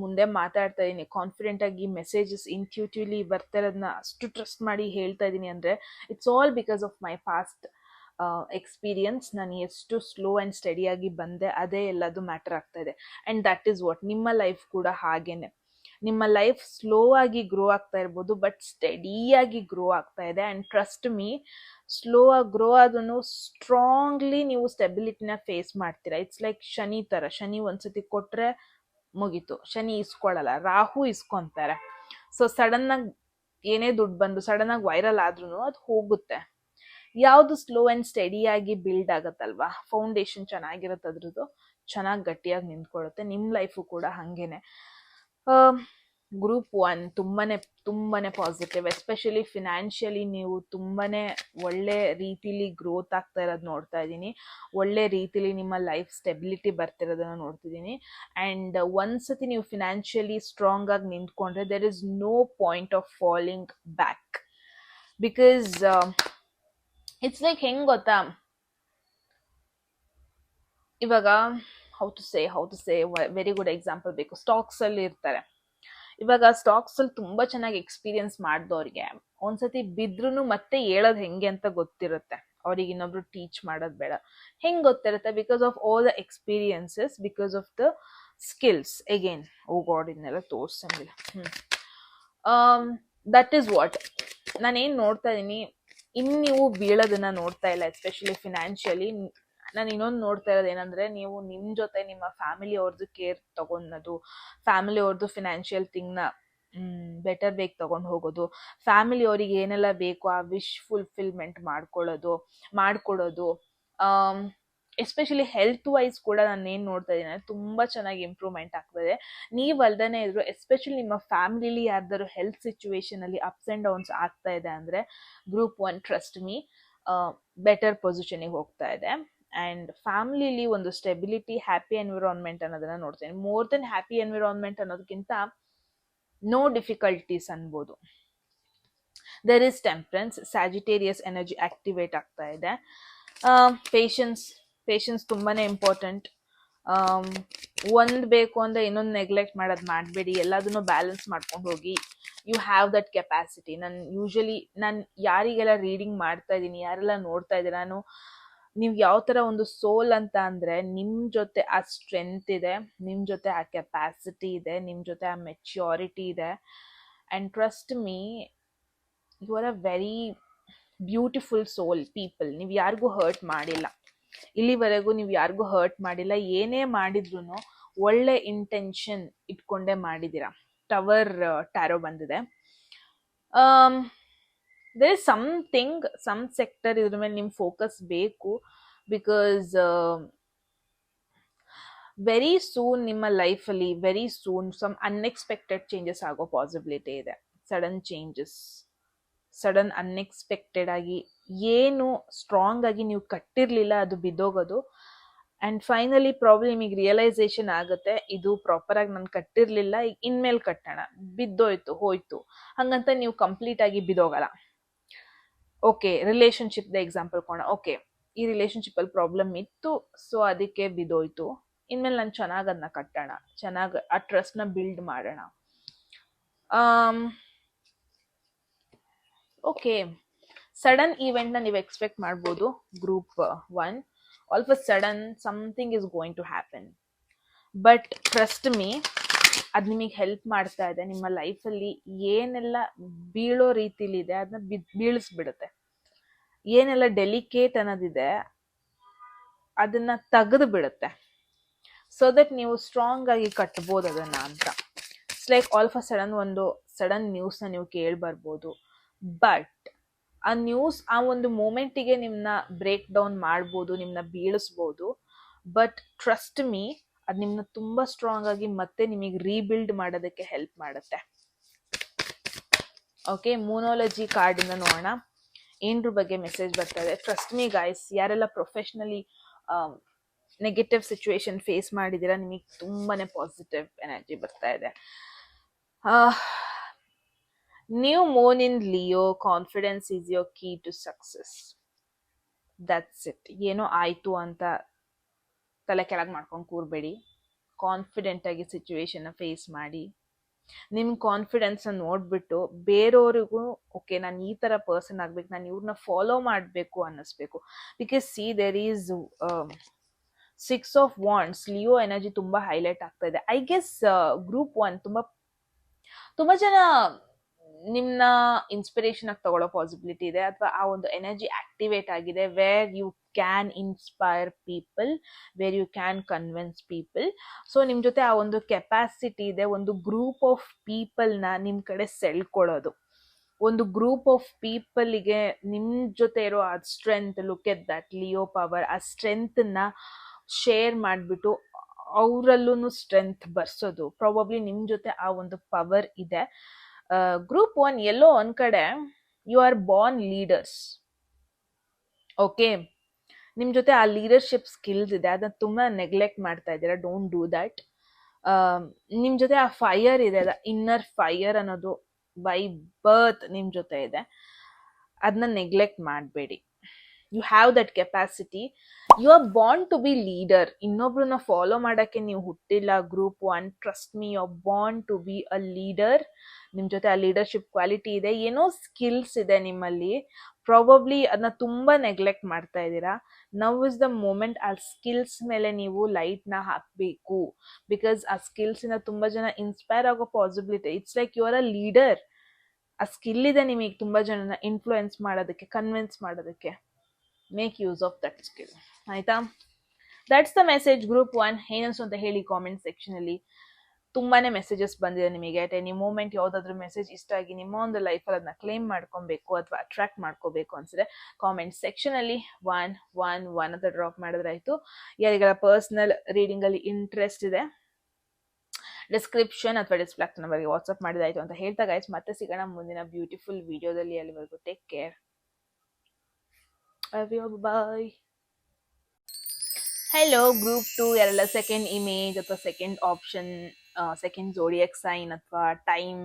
ಮುಂದೆ ಮಾತಾಡ್ತಾ ಇದ್ದೀನಿ, ಕಾನ್ಫಿಡೆಂಟಾಗಿ ಮೆಸೇಜಸ್ ಇಂಟ್ಯೂಟಿವ್ಲಿ ಬರ್ತಾ ಇರೋದನ್ನ ಅಷ್ಟು ಟ್ರಸ್ಟ್ ಮಾಡಿ ಹೇಳ್ತಾ ಇದ್ದೀನಿ ಅಂದರೆ it's all because of my past experience. ನಾನು ಎಷ್ಟು ಸ್ಲೋ ಆ್ಯಂಡ್ ಸ್ಟಡಿಯಾಗಿ ಬಂದೆ, ಅದೇ ಎಲ್ಲದು ಮ್ಯಾಟರ್ ಆಗ್ತಾ ಇದೆ. ಆ್ಯಂಡ್ ದಟ್ ಈಸ್ ವಾಟ್ ನಿಮ್ಮ ಲೈಫ್ ಕೂಡ ಹಾಗೇನೆ. ನಿಮ್ಮ ಲೈಫ್ ಸ್ಲೋ ಆಗಿ ಗ್ರೋ ಆಗ್ತಾ ಇರ್ಬೋದು, ಬಟ್ ಸ್ಟಡಿಯಾಗಿ ಗ್ರೋ ಆಗ್ತಾ ಇದೆ. ಆ್ಯಂಡ್ ಟ್ರಸ್ಟ್ ಮೀ, ಸ್ಲೋ ಆಗಿ ಗ್ರೋ ಆದ್ರೂ ಸ್ಟ್ರಾಂಗ್ಲಿ ನೀವು ಸ್ಟೆಬಿಲಿಟಿನ ಫೇಸ್ ಮಾಡ್ತೀರಾ. ಇಟ್ಸ್ ಲೈಕ್ ಶನಿ ಥರ. ಶನಿ ಒಂದ್ಸತಿ ಕೊಟ್ಟರೆ ಮುಗೀತು, ಶನಿ ಇಸ್ಕೊಳ್ಳಲ್ಲ, ರಾಹು ಇಸ್ಕೊತಾರೆ. ಸೊ ಸಡನ್ ಆಗಿ ಏನೇ ದುಡ್ಡು ಬಂದು ಸಡನ್ ಆಗಿ ವೈರಲ್ ಆದ್ರೂ ಅದು ಹೋಗುತ್ತೆ. ಯಾವುದು ಸ್ಲೋ ಅಂಡ್ ಸ್ಟಡಿ ಆಗಿ ಬಿಲ್ಡ್ ಆಗತ್ತಲ್ವಾ, ಫೌಂಡೇಶನ್ ಚೆನ್ನಾಗಿರುತ್ತೆ, ಅದ್ರದ್ದು ಚೆನ್ನಾಗಿ ಗಟ್ಟಿಯಾಗಿ ನಿಂತ್ಕೊಳ್ಳುತ್ತೆ. ನಿಮ್ಮ ಲೈಫು ಕೂಡ ಹಂಗೇನೆ. ಗ್ರೂಪ್ 1 ತುಂಬಾನೇ ಪಾಸಿಟಿವ್, ಎಸ್ಪೆಷಲಿ ಫಿನಾನ್ಷಿಯಲಿ ನೀವು ತುಂಬಾನೇ ಒಳ್ಳೆ ರೀತಿಲಿ ಗ್ರೋತ್ ಆಗ್ತಾ ಇರೋದು ನೋಡ್ತಾ ಇದ್ದೀನಿ. ಒಳ್ಳೆ ರೀತಿಲಿ ನಿಮ್ಮ ಲೈಫ್ ಸ್ಟೆಬಿಲಿಟಿ ಬರ್ತಿರೋದನ್ನ ನೋಡ್ತಿದ್ದೀನಿ. ಆ್ಯಂಡ್ ಒಂದ್ಸತಿ ನೀವು ಫಿನಾನ್ಷಿಯಲಿ ಸ್ಟ್ರಾಂಗ್ ಆಗಿ ನಿಂತ್ಕೊಂಡ್ರೆ there is no point of falling back. Because it's like ಹೆಂಗ್ ಗೊತ್ತಾ, ಇವಾಗ how to say very good example ಬೇಕು. ಸ್ಟಾಕ್ಸ್ ಅಲ್ಲಿ ಇರ್ತಾರೆ. ಇವಾಗ ಸ್ಟಾಕ್ಸ್ ಅಲ್ಲಿ ತುಂಬಾ ಚೆನ್ನಾಗಿ ಎಕ್ಸ್ಪೀರಿಯನ್ಸ್ ಮಾಡಿದವ್ರಿಗೆ ಒಂದ್ಸತಿ ಬಿದ್ರೂ ಮತ್ತೆ ಹೇಳೋದ್ ಹೆಂಗೆ ಅಂತ ಗೊತ್ತಿರುತ್ತೆ. ಅವ್ರಿಗೆ ಇನ್ನೊಬ್ರು ಟೀಚ್ ಮಾಡೋದ್ ಬೇಡ. ಹೆಂಗ್ ಗೊತ್ತಿರುತ್ತೆ? Because of all the experiences, because of the skills. Again oh God, ಇದನ್ನೆಲ್ಲ ತೋರ್ಸಂಗಿಲ್ಲ. ದಟ್ ಈಸ್ ವಾಟ್ ನಾನೇನ್ ನೋಡ್ತಾ ಇದೀನಿ. ನೀವು ಬೀಳೋದನ್ನ ನೋಡ್ತಾ ಇಲ್ಲ, ಎಸ್ಪೆಷಲಿ ಫಿನಾನ್ಷಿಯಲಿ. ನಾನು ಇನ್ನೊಂದು ನೋಡ್ತಾ ಇರೋದು ಏನಂದ್ರೆ, ನೀವು ನಿಮ್ ಜೊತೆ ನಿಮ್ಮ ಫ್ಯಾಮಿಲಿ ಅವ್ರದ್ದು ಕೇರ್ ತಗೊಳೋದು, ಫ್ಯಾಮಿಲಿ ಅವ್ರದ್ದು ಫಿನಾನ್ಷಿಯಲ್ ಥಿಂಗ್ನ ಬೆಟರ್ ಬೇಗ ತಗೊಂಡು ಹೋಗೋದು, ಫ್ಯಾಮಿಲಿ ಅವ್ರಿಗೆ ಏನೆಲ್ಲ ಬೇಕು ಆ ವಿಶ್ ಫುಲ್ಫಿಲ್ಮೆಂಟ್ ಮಾಡ್ಕೊಡೋದು. ಎಸ್ಪೆಷಲಿ ಹೆಲ್ತ್ ವೈಸ್ ಕೂಡ ನಾನು ಏನ್ ನೋಡ್ತಾ ಇದ್ದೀನಿ, ತುಂಬಾ ಚೆನ್ನಾಗಿ ಇಂಪ್ರೂವ್ಮೆಂಟ್ ಆಗ್ತದೆ. ನೀವ್ ಅಲ್ದೇನೆ ಇದ್ರು, ಎಸ್ಪೆಷಲಿ ನಿಮ್ಮ ಫ್ಯಾಮಿಲಿಲಿ ಯಾರ್ದಾರು ಹೆಲ್ತ್ ಸಿಚುವೇಶನ್ ಅಲ್ಲಿ ಅಪ್ಸ್ ಅಂಡ್ ಡೌನ್ಸ್ ಆಗ್ತಾ ಇದೆ ಅಂದ್ರೆ, ಗ್ರೂಪ್ 1 ಟ್ರಸ್ಟ್ ಮೀ ಬೆಟರ್ ಪೊಸಿಷನ್ಗೆ ಹೋಗ್ತಾ ಇದೆ. ಅಂಡ್ ಫ್ಯಾಮಿಲಿಲಿ ಒಂದು ಸ್ಟೆಬಿಲಿಟಿ, ಹ್ಯಾಪಿ ಎನ್ವಿರಾನ್ಮೆಂಟ್ ಅನ್ನೋದನ್ನ ನೋಡ್ತೇನೆ. ಮೋರ್ ದೆನ್ ಹ್ಯಾಪಿ ಎನ್ವಿರಾನ್ಮೆಂಟ್ ಅನ್ನೋದಕ್ಕಿಂತ ನೋ ಡಿಫಿಕಲ್ಟೀಸ್ ಅನ್ಬೋದು. There is temperance, Sagittarius energy activate ಆಗ್ತಾ ಇದೆ. ಪೇಷನ್ಸ್ ತುಂಬಾನೇ ಇಂಪಾರ್ಟೆಂಟ್. ಒಂದ್ ಬೇಕು ಅಂದ್ರೆ ಇನ್ನೊಂದು ನೆಗ್ಲೆಕ್ಟ್ ಮಾಡೋದು ಮಾಡಬೇಡಿ. ಎಲ್ಲದನ್ನು ಬ್ಯಾಲೆನ್ಸ್ ಮಾಡ್ಕೊಂಡು ಹೋಗಿ. You have that capacity. ನಾನು ಯಾರಿಗೆಲ್ಲ ರೀಡಿಂಗ್ ಮಾಡ್ತಾ ಇದ್ದೀನಿ, ಯಾರೆಲ್ಲ ನೋಡ್ತಾ ಇದ್ದೀರಾ, ನೀವು ಯಾವ ತರ ಒಂದು ಸೋಲ್ ಅಂತ ಅಂದ್ರೆ, ನಿಮ್ ಜೊತೆ ಆ ಸ್ಟ್ರೆಂತ್ ಇದೆ, ನಿಮ್ ಜೊತೆ ಆ ಕೆಪಾಸಿಟಿ ಇದೆ, ನಿಮ್ ಜೊತೆ ಆ ಮೆಚ್ಯೂರಿಟಿ ಇದೆ. And trust me, you are a very beautiful soul people. ನೀವು ಯಾರಿಗೂ ಹರ್ಟ್ ಮಾಡಿಲ್ಲ, ಇಲ್ಲಿವರೆಗೂ ನೀವು ಯಾರಿಗೂ ಹರ್ಟ್ ಮಾಡಿಲ್ಲ. ಏನೇ ಮಾಡಿದ್ರು ಒಳ್ಳೆ ಇಂಟೆನ್ಷನ್ ಇಟ್ಕೊಂಡೇ ಮಾಡಿದೀರಾ. ಟವರ್ ಟ್ಯಾರೋ ಬಂದಿದೆ. ದೇರ್ ಇಸ್ ಸಮ್ ಸೆಕ್ಟರ್ ಇದ್ರ ಮೇಲೆ ನಿಮ್ ಫೋಕಸ್ ಬೇಕು. ಬಿಕಾಸ್ ವೆರಿ ಸೂನ್ ನಿಮ್ಮ ಲೈಫಲ್ಲಿ very soon some unexpected changes ಆಗೋ ಪಾಸಿಬಿಲಿಟಿ ಇದೆ. ಸಡನ್ ಅನ್ಎಕ್ಸ್ಪೆಕ್ಟೆಡ್ ಆಗಿ ಏನು ಸ್ಟ್ರಾಂಗ್ ಆಗಿ ನೀವು ಕಟ್ಟಿರ್ಲಿಲ್ಲ, ಅದು ಬಿದ್ದೋಗೋದು. ಅಂಡ್ ಫೈನಲಿ ಪ್ರಾಬ್ಲಮ್ ನಿಮಗೆ ರಿಯಲೈಸೇಷನ್ ಆಗುತ್ತೆ, ಇದು ಪ್ರಾಪರ್ ಆಗಿ ನಾನು ಕಟ್ಟಿರ್ಲಿಲ್ಲ, ಇನ್ಮೇಲೆ ಕಟ್ಟೋಣ, ಬಿದ್ದೋಯ್ತು ಹೋಯ್ತು ಹಂಗಂತ ನೀವು ಕಂಪ್ಲೀಟ್ ಆಗಿ ಬಿದ್ದೋಗಲ್ಲ. ಓಕೆ, ರಿಲೇಶನ್ಶಿಪ್ ದ ಎಕ್ಸಾಂಪಲ್ ಕೊಡೋಣ. ಓಕೆ, ಈ ರಿಲೇಶನ್ಶಿಪ್ ಅಲ್ಲಿ ಪ್ರಾಬ್ಲಮ್ ಇತ್ತು, ಸೊ ಅದಕ್ಕೆ ಬಿದ್ದೋಯ್ತು. ಇನ್ಮೇಲೆ ನಾನು ಚೆನ್ನಾಗಿ ಅದನ್ನ ಕಟ್ಟೋಣ, ಚೆನ್ನಾಗಿ ಆ ಟ್ರಸ್ಟ್ ನ ಬಿಲ್ಡ್ ಮಾಡೋಣ. ಓಕೆ, ಸಡನ್ ಈವೆಂಟ್ ನ ನೀವು ಎಕ್ಸ್ಪೆಕ್ಟ್ ಮಾಡ್ಬೋದು. Group 1 all of a sudden something is going to happen. But trust me, ಅದು ನಿಮಗೆ ಹೆಲ್ಪ್ ಮಾಡ್ತಾ ಇದೆ. ನಿಮ್ಮ ಲೈಫಲ್ಲಿ ಏನೆಲ್ಲ ಬೀಳೋ ರೀತಿಲಿ ಇದೆ ಅದನ್ನ ಬೀಳಿಸ್ಬಿಡುತ್ತೆ. ಏನೆಲ್ಲ ಡೆಲಿಕೇಟ್ ಅನ್ನೋದಿದೆ ಅದನ್ನ ತೆಗೆದು ಬಿಡುತ್ತೆ. ಸೊ ದಟ್ ನೀವು ಸ್ಟ್ರಾಂಗ್ ಆಗಿ ಕಟ್ಬೋದು ಅದನ್ನ ಅಂತ. It's like all of a sudden ಒಂದು ಸಡನ್ ನ್ಯೂಸ್ನ ನೀವು ಕೇಳ್ಬರ್ಬೋದು. ಬಟ್ ಆ ನ್ಯೂಸ್ ಆ ಒಂದು ಮೂಮೆಂಟಿಗೆ ನಿಮ್ಮನ್ನ ಬ್ರೇಕ್ ಡೌನ್ ಮಾಡ್ಬೋದು, ನಿಮ್ಮನ್ನ ಬೀಳಿಸ್ಬೋದು. ಬಟ್ ಟ್ರಸ್ಟ್ ಮೀ, ಅದು ನಿಮ್ಮನ್ನ ತುಂಬಾ ಸ್ಟ್ರಾಂಗ್ ಆಗಿ ಮತ್ತೆ ನಿಮಗೆ ರೀಬಿಲ್ಡ್ ಮಾಡೋದಕ್ಕೆ ಹೆಲ್ಪ್ ಮಾಡುತ್ತೆ. ಓಕೆ, ಮೂನಾಲಜಿ ಕಾರ್ಡ್ ಇಂದ ನೋಡೋಣ ಏನ್ರ ಬಗ್ಗೆ ಮೆಸೇಜ್ ಬರ್ತಾ ಇದೆ. ಟ್ರಸ್ಟ್ ಮೀ ಗೈಸ್, ಯಾರೆಲ್ಲ ಪ್ರೊಫೆಷನಲಿ ನೆಗೆಟಿವ್ ಸಿಚುವೇಶನ್ ಫೇಸ್ ಮಾಡಿದ್ದೀರಾ, ನಿಮಗೆ ತುಂಬಾನೇ ಪಾಸಿಟಿವ್ ಎನರ್ಜಿ ಬರ್ತಾ ಇದೆ. New moon in Leo, confidence is your key to success. That's it. ಏನೋ ಆಯ್ತು ಅಂತ ತಲೆ ಕೆಳಗೆ ಮಾಡ್ಕೊಂಡು ಕೂರ್ಬೇಡಿ. ಕಾನ್ಫಿಡೆಂಟ್ ಆಗಿ ಸಿಚುವೇಶನ್ ಫೇಸ್ ಮಾಡಿ. ನಿಮ್ ಕಾನ್ಫಿಡೆನ್ಸ್ ನೋಡ್ಬಿಟ್ಟು ಬೇರೆಯವ್ರಿಗೂ ಓಕೆ, ನಾನು ಈ ತರ ಪರ್ಸನ್ ಆಗ್ಬೇಕು, ನಾನು ಇವ್ರನ್ನ ಫಾಲೋ ಮಾಡ್ಬೇಕು ಅನ್ನಿಸ್ಬೇಕು. Because see there is 6 of Wands, Leo energy ತುಂಬಾ ಹೈಲೈಟ್ ಆಗ್ತಾ ಇದೆ. ಐ ಗೆಸ್ ಗ್ರೂಪ್ 1 ತುಂಬಾ ಜನ ನಿಮ್ನ ಇನ್ಸ್ಪಿರೇಷನ್ ಆಗಿ ತಗೊಳ್ಳೋ ಪಾಸಿಬಿಲಿಟಿ ಇದೆ, ಅಥವಾ ಆ ಒಂದು ಎನರ್ಜಿ ಆಕ್ಟಿವೇಟ್ ಆಗಿದೆ where you can inspire people, where you can convince people. So ನಿಮ್ ಜೊತೆ ಆ ಒಂದು ಕೆಪಾಸಿಟಿ ಇದೆ, ಒಂದು ಗ್ರೂಪ್ ಆಫ್ ಪೀಪಲ್ನ ನಿಮ್ ಕಡೆ ಸೆಳ್ಕೊಳ್ಳೋದು, ಒಂದು ಗ್ರೂಪ್ ಆಫ್ ಪೀಪಲ್ಗೆ ನಿಮ್ ಜೊತೆ ಇರೋ ಆ strength, look at that Leo power, ಆ ಸ್ಟ್ರೆಂತ್ ನ ಶೇರ್ ಮಾಡ್ಬಿಟ್ಟು ಅವರಲ್ಲೂ ಸ್ಟ್ರೆಂತ್ ಬರ್ಸೋದು. ಪ್ರಾಬಬ್ಲಿ ನಿಮ್ ಜೊತೆ ಆ ಒಂದು ಪವರ್ ಇದೆ. ಗ್ರೂಪ್ 1 ಎಲ್ಲೋ ಒಂದ್ ಕಡೆ you are born leaders. Okay, ನಿಮ್ ಜೊತೆ ಆ ಲೀಡರ್ಶಿಪ್ ಸ್ಕಿಲ್ಸ್ ಇದೆ, ಅದನ್ನ ತುಂಬಾ ನೆಗ್ಲೆಕ್ಟ್ ಮಾಡ್ತಾ ಇದ್ದೀರಾ. Don't do that. ನಿಮ್ ಜೊತೆ ಆ ಫೈರ್ ಇದೆ, ಇನ್ನರ್ ಫೈರ್ ಅನ್ನೋದು ಬೈ ಬರ್ತ್ ನಿಮ್ ಜೊತೆ ಇದೆ, ಅದನ್ನ ನೆಗ್ಲೆಕ್ಟ್ ಮಾಡಬೇಡಿ. You have that capacity, you are born to be leader. ಇನ್ನೊಬ್ರನ್ನ ಫಾಲೋ ಮಾಡಕ್ಕೆ ನೀವು ಹುಟ್ಟಿಲ್ಲ. Group 1, trust me, you are born to be a leader. ನಿಮ್ ಜೊತೆ ಆ ಲೀಡರ್ಶಿಪ್ ಕ್ವಾಲಿಟಿ ಇದೆ, ಏನೋ ಸ್ಕಿಲ್ಸ್ ಇದೆ ನಿಮ್ಮಲ್ಲಿ, ಪ್ರಾಬಬ್ಲಿ ಅದನ್ನ ತುಂಬಾ ನೆಗ್ಲೆಕ್ಟ್ ಮಾಡ್ತಾ ಇದ್ದೀರಾ. ನೌ ಇಸ್ ದ ಮೂಮೆಂಟ್ ಆ ಸ್ಕಿಲ್ಸ್ ಮೇಲೆ ನೀವು ಲೈಟ್ ನ ಹಾಕ್ಬೇಕು. ಬಿಕಾಸ್ ಆ ಸ್ಕಿಲ್ಸ್ ಇಂದ ತುಂಬಾ ಜನ ಇನ್ಸ್ಪೈರ್ ಆಗೋ possibility. It's like you are a leader. ಆ ಸ್ಕಿಲ್ ಇದೆ ನಿಮಗೆ ತುಂಬಾ ಜನನ ಇನ್ಫ್ಲೂಯೆನ್ಸ್ ಮಾಡೋದಕ್ಕೆ, ಕನ್ವಿನ್ಸ್ ಮಾಡೋದಕ್ಕೆ. Make use of that skill. ಆಯ್ತಾ? That's the message. ಗ್ರೂಪ್ 1 ಏನನ್ಸು ಅಂತ ಹೇಳಿ ಕಾಮೆಂಟ್ ಸೆಕ್ಷನ್ ಅಲ್ಲಿ. ತುಂಬಾನೇ ಮೆಸೇಜಸ್ ಬಂದಿದೆ ನಿಮಗೆ. ಅಟ್ ಎನಿ ಮೂಮೆಂಟ್ ಯಾವ್ದಾದ್ರು ಮೆಸೇಜ್ ಇಷ್ಟ ಆಗಿ ನಿಮ್ಮ ಒಂದು ಲೈಫಲ್ಲಿ ಅದನ್ನ ಕ್ಲೇಮ್ ಮಾಡ್ಕೊಬೇಕು ಅಥವಾ ಅಟ್ರಾಕ್ಟ್ ಮಾಡ್ಕೋಬೇಕು ಅನ್ಸಿದ್ರೆ ಕಾಮೆಂಟ್ ಸೆಕ್ಷನ್ ಅಲ್ಲಿ 111 ಅಂತ ಡ್ರಾಪ್ ಮಾಡಿದ್ರೆ ಆಯ್ತು. ಯಾರಿಗಾರ ಪರ್ಸನಲ್ ರೀಡಿಂಗ್ ಅಲ್ಲಿ ಇಂಟ್ರೆಸ್ಟ್ ಇದೆ, ಡಿಸ್ಕ್ರಿಪ್ಷನ್ ಅಥವಾ ಡಿಸ್ಪ್ಲೇ ನಂಬರ್ಗೆ ವಾಟ್ಸ್ಆಪ್ ಮಾಡಿದಾಯ್ತು ಅಂತ ಹೇಳ್ತಾ ಗೈಸ್, ಮತ್ತೆ ಸಿಗೋಣ ಮುಂದಿನ ಬ್ಯೂಟಿಫುಲ್ ವಿಡಿಯೋದಲ್ಲಿ. ಅಲ್ಲಿವರೆಗೂ take care. Bye. Hello group 2 ಯಾರೆಲ್ಲ ಸೆಕೆಂಡ್ ಇಮೇಜ್ ಅಥವಾ second option, second zodiac sign ಅಥವಾ ಟೈಮ್,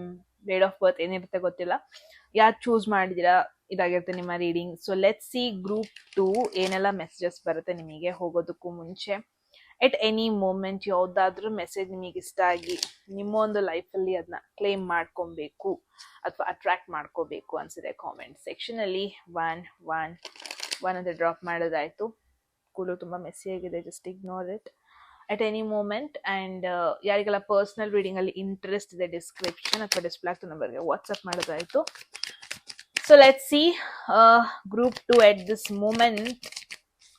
ಡೇಟ್ ಆಫ್ ಬರ್ತ್ ಏನಿರುತ್ತೆ ಗೊತ್ತಿಲ್ಲ, ಯಾರು ಚೂಸ್ ಮಾಡಿದಿರಾ ಇದಾಗಿರುತ್ತೆ ನಿಮ್ಮ reading. So let's see group 2 ಏನೆಲ್ಲ ಮೆಸೇಜಸ್ ಬರುತ್ತೆ ನಿಮಗೆ ಹೋಗೋದಕ್ಕೂ ಮುಂಚೆ. ಎಟ್ ಎನಿ ಮೂಮೆಂಟ್ ಯಾವ್ದಾದ್ರೂ ಮೆಸೇಜ್ ನಿಮಗೆ ಇಷ್ಟ ಆಗಿ ನಿಮ್ಮ ಒಂದು ಲೈಫಲ್ಲಿ ಅದನ್ನ ಕ್ಲೇಮ್ ಮಾಡ್ಕೊಬೇಕು ಅಥವಾ ಅಟ್ರಾಕ್ಟ್ ಮಾಡ್ಕೋಬೇಕು ಅನ್ಸಿದೆ ಕಾಮೆಂಟ್ ಸೆಕ್ಷನ್ ಅಲ್ಲಿ 111 ಅಂತ ಡ್ರಾಪ್ ಮಾಡೋದಾಯ್ತು. ಕೂಲು ತುಂಬಾ ಮೆಸ್ಸಿ ಆಗಿದೆ, just ignore it at any moment. And ಯಾರಿಗೆಲ್ಲ ಪರ್ಸನಲ್ ರೀಡಿಂಗ್ ಅಲ್ಲಿ ಇಂಟ್ರೆಸ್ಟ್ ಇದೆ, ಡಿಸ್ಕ್ರಿಪ್ಷನ್ ಅಥವಾ ಡಿಸ್ಪ್ಲೇ ನಂಬರ್ಗೆ ವಾಟ್ಸ್ಆಪ್ ಮಾಡೋದಾಯ್ತು. So let's see group 2 at this moment.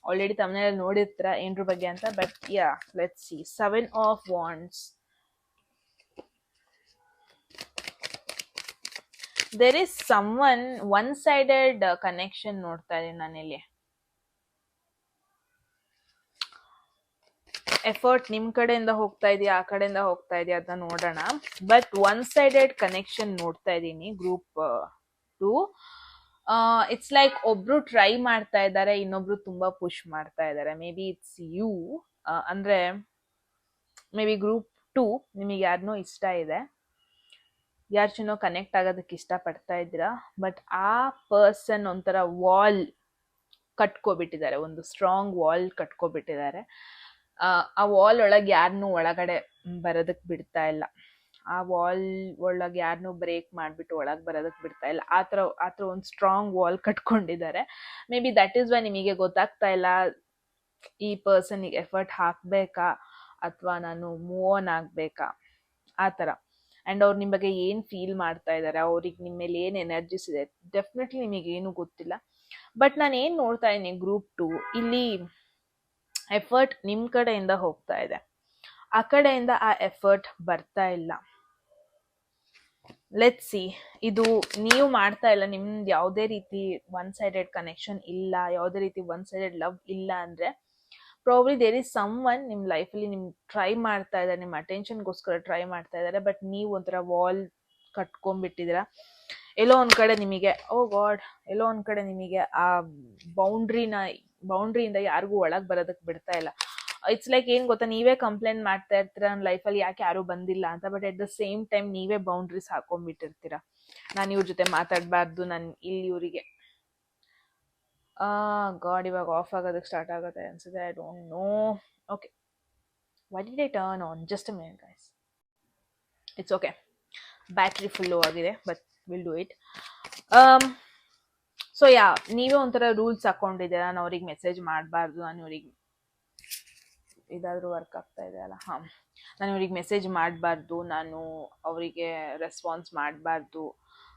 Already ತಮ್ಮನೇಲಿ ನೋಡಿರ್ತೀರ ಏನ್ರ ಬಗ್ಗೆ ಅಂತ, but yeah let's see. 7 of wands. There is someone one sided connection ನೋಡ್ತಾ ಇದೀನಿ ನಾನಿಲ್ಲಿ. ಎಫರ್ಟ್ ನಿಮ್ ಕಡೆಯಿಂದ ಹೋಗ್ತಾ ಇದೆಯಾ, ಆ ಕಡೆಯಿಂದ ಹೋಗ್ತಾ ಇದೆಯಾ ಅದನ್ನ ನೋಡೋಣ. ಬಟ್ ಒನ್ ಸೈಡೆಡ್ ಕನೆಕ್ಷನ್ ನೋಡ್ತಾ ಇದ್ದೀನಿ ಗ್ರೂಪ್ 2. ಇಟ್ಸ್ ಲೈಕ್ ಒಬ್ರು ಟ್ರೈ ಮಾಡ್ತಾ ಇದ್ದಾರೆ, ಇನ್ನೊಬ್ರು ತುಂಬಾ ಪುಷ್ ಮಾಡ್ತಾ ಇದ್ದಾರೆ. Maybe it's you. ಅಂದ್ರೆ ಮೇ ಬಿ ಗ್ರೂಪ್ 2 ನಿಮಗೆ ಯಾರನ್ನೋ ಇಷ್ಟ ಇದೆ, ಯಾರು ಚಿನ್ನೋ ಕನೆಕ್ಟ್ ಆಗೋದಕ್ಕೆ ಇಷ್ಟ ಪಡ್ತಾ ಇದ್ದೀರಾ. ಬಟ್ ಆ ಪರ್ಸನ್ ಒಂಥರ ವಾಲ್ ಕಟ್ಕೋಬಿಟ್ಟಿದ್ದಾರೆ, ಒಂದು ಸ್ಟ್ರಾಂಗ್ ವಾಲ್ ಕಟ್ಕೋಬಿಟ್ಟಿದ್ದಾರೆ. ಆ ವಾಲ್ ಒಳಗೆ ಯಾರನ್ನೂ ಒಳಗಡೆ ಬರೋದಕ್ಕೆ ಬಿಡ್ತಾ ಇಲ್ಲ. ಆ ವಾಲ್ ಒಳಗೆ ಯಾರನ್ನೂ ಬ್ರೇಕ್ ಮಾಡಿಬಿಟ್ಟು ಒಳಗೆ ಬರೋದಕ್ಕೆ ಬಿಡ್ತಾ ಇಲ್ಲ. ಆ ಥರ ಒಂದು ಸ್ಟ್ರಾಂಗ್ ವಾಲ್ ಕಟ್ಕೊಂಡಿದ್ದಾರೆ. Maybe that is why ನಿಮಗೆ ಗೊತ್ತಾಗ್ತಾ ಇಲ್ಲ ಈ ಪರ್ಸನ್ಗೆ ಎಫರ್ಟ್ ಹಾಕಬೇಕಾ ಅಥವಾ ನಾನು ಮೂವ್ ಆನ್ ಆಗಬೇಕಾ ಆ ಥರ. ಆ್ಯಂಡ್ ಅವ್ರು ನಿಮ್ಮ ಬಗ್ಗೆ ಏನು ಫೀಲ್ ಮಾಡ್ತಾ ಇದ್ದಾರೆ, ಅವ್ರಿಗೆ ನಿಮ್ಮ ಮೇಲೆ ಏನು ಎನರ್ಜಿಸ್ ಇದೆ, ಡೆಫಿನೆಟ್ಲಿ ನಿಮಗೇನು ಗೊತ್ತಿಲ್ಲ. ಬಟ್ ನಾನು ಏನು ನೋಡ್ತಾ ಇದ್ದೀನಿ ಗ್ರೂಪ್ 2 ಇಲ್ಲಿ, ಎಫರ್ಟ್ ನಿಮ್ಮ ಕಡೆಯಿಂದ ಹೋಗ್ತಾ ಇದೆ, ಆ ಕಡೆಯಿಂದ ಆ ಎಫರ್ಟ್ ಬರ್ತಾ ಇಲ್ಲ. Let's see. ಇದು ನೀವು ಮಾಡ್ತಾ ಇಲ್ಲ, ನಿಮ್ದು ಯಾವುದೇ ರೀತಿ ಒನ್ ಸೈಡೆಡ್ ಕನೆಕ್ಷನ್ ಇಲ್ಲ, ಯಾವುದೇ ರೀತಿ ಒನ್ ಸೈಡೆಡ್ ಲವ್ ಇಲ್ಲ ಅಂದರೆ probably there is someone ನಿಮ್ಮ ಲೈಫಲ್ಲಿ ನಿಮ್ಗೆ ಟ್ರೈ ಮಾಡ್ತಾ ಇದ್ದಾರೆ, ನಿಮ್ಮ ಅಟೆನ್ಷನ್ಗೋಸ್ಕರ ಟ್ರೈ ಮಾಡ್ತಾ ಇದ್ದಾರೆ. ಬಟ್ ನೀವು ಒಂಥರ ವಾಲ್ ಕಟ್ಕೊಂಡ್ಬಿಟ್ಟಿದ್ದೀರಾ. ಎಲ್ಲೋ ಒಂದು ಕಡೆ ನಿಮಗೆ ಎಲ್ಲೋ ಒಂದು ಕಡೆ ನಿಮಗೆ ಆ ಬೌಂಡ್ರಿಯಿಂದ ಯಾರಿಗೂ ಒಳಗೆ ಬರೋದಕ್ಕೆ ಬಿಡ್ತಾ ಇಲ್ಲ. ಇಟ್ಸ್ ಲೈಕ್ ಏನು ಗೊತ್ತಾ, ನೀವೇ ಕಂಪ್ಲೇಂಟ್ ಮಾಡ್ತಾ ಇರ್ತೀರ ನನ್ನ ಲೈಫಲ್ಲಿ ಯಾಕೆ ಯಾರೂ ಬಂದಿಲ್ಲ ಅಂತ. But at the same time ನೀವೇ ಬೌಂಡ್ರೀಸ್ ಹಾಕೊಂಡ್ಬಿಟ್ಟಿರ್ತೀರ. ನಾನು ಇವ್ರ ಜೊತೆ ಮಾತಾಡಬಾರ್ದು, ನಾನು ಇಲ್ಲಿ ಇವರಿಗೆ ಗಾಡ್ ಇವಾಗ ಆಫ್ ಆಗೋದಕ್ಕೆ ಸ್ಟಾರ್ಟ್ ಆಗುತ್ತೆ ಅನ್ಸುತ್ತೆ. I don't know. Okay, why did I turn on? Just a minute guys. It's okay, battery full ಆಗಿದೆ, but will do it. So yeah, ನೀವೇ ಒಂಥರ ರೂಲ್ಸ್ ಹಾಕೊಂಡಿದ್ದೀರಾ, ನಾನು ಅವ್ರಿಗೆ ಮೆಸೇಜ್ ಮಾಡಬಾರ್ದು, ನಾನು ಇವ್ರಿಗೆ ಇದಾದರೂ ವರ್ಕ್ ಆಗ್ತಾ ಇದೆ ಅಲ್ಲ, ನಾನು ಇವ್ರಿಗೆ ಮೆಸೇಜ್ ಮಾಡಬಾರ್ದು, ನಾನು ಅವರಿಗೆ ರೆಸ್ಪಾನ್ಸ್ ಮಾಡಬಾರ್ದು,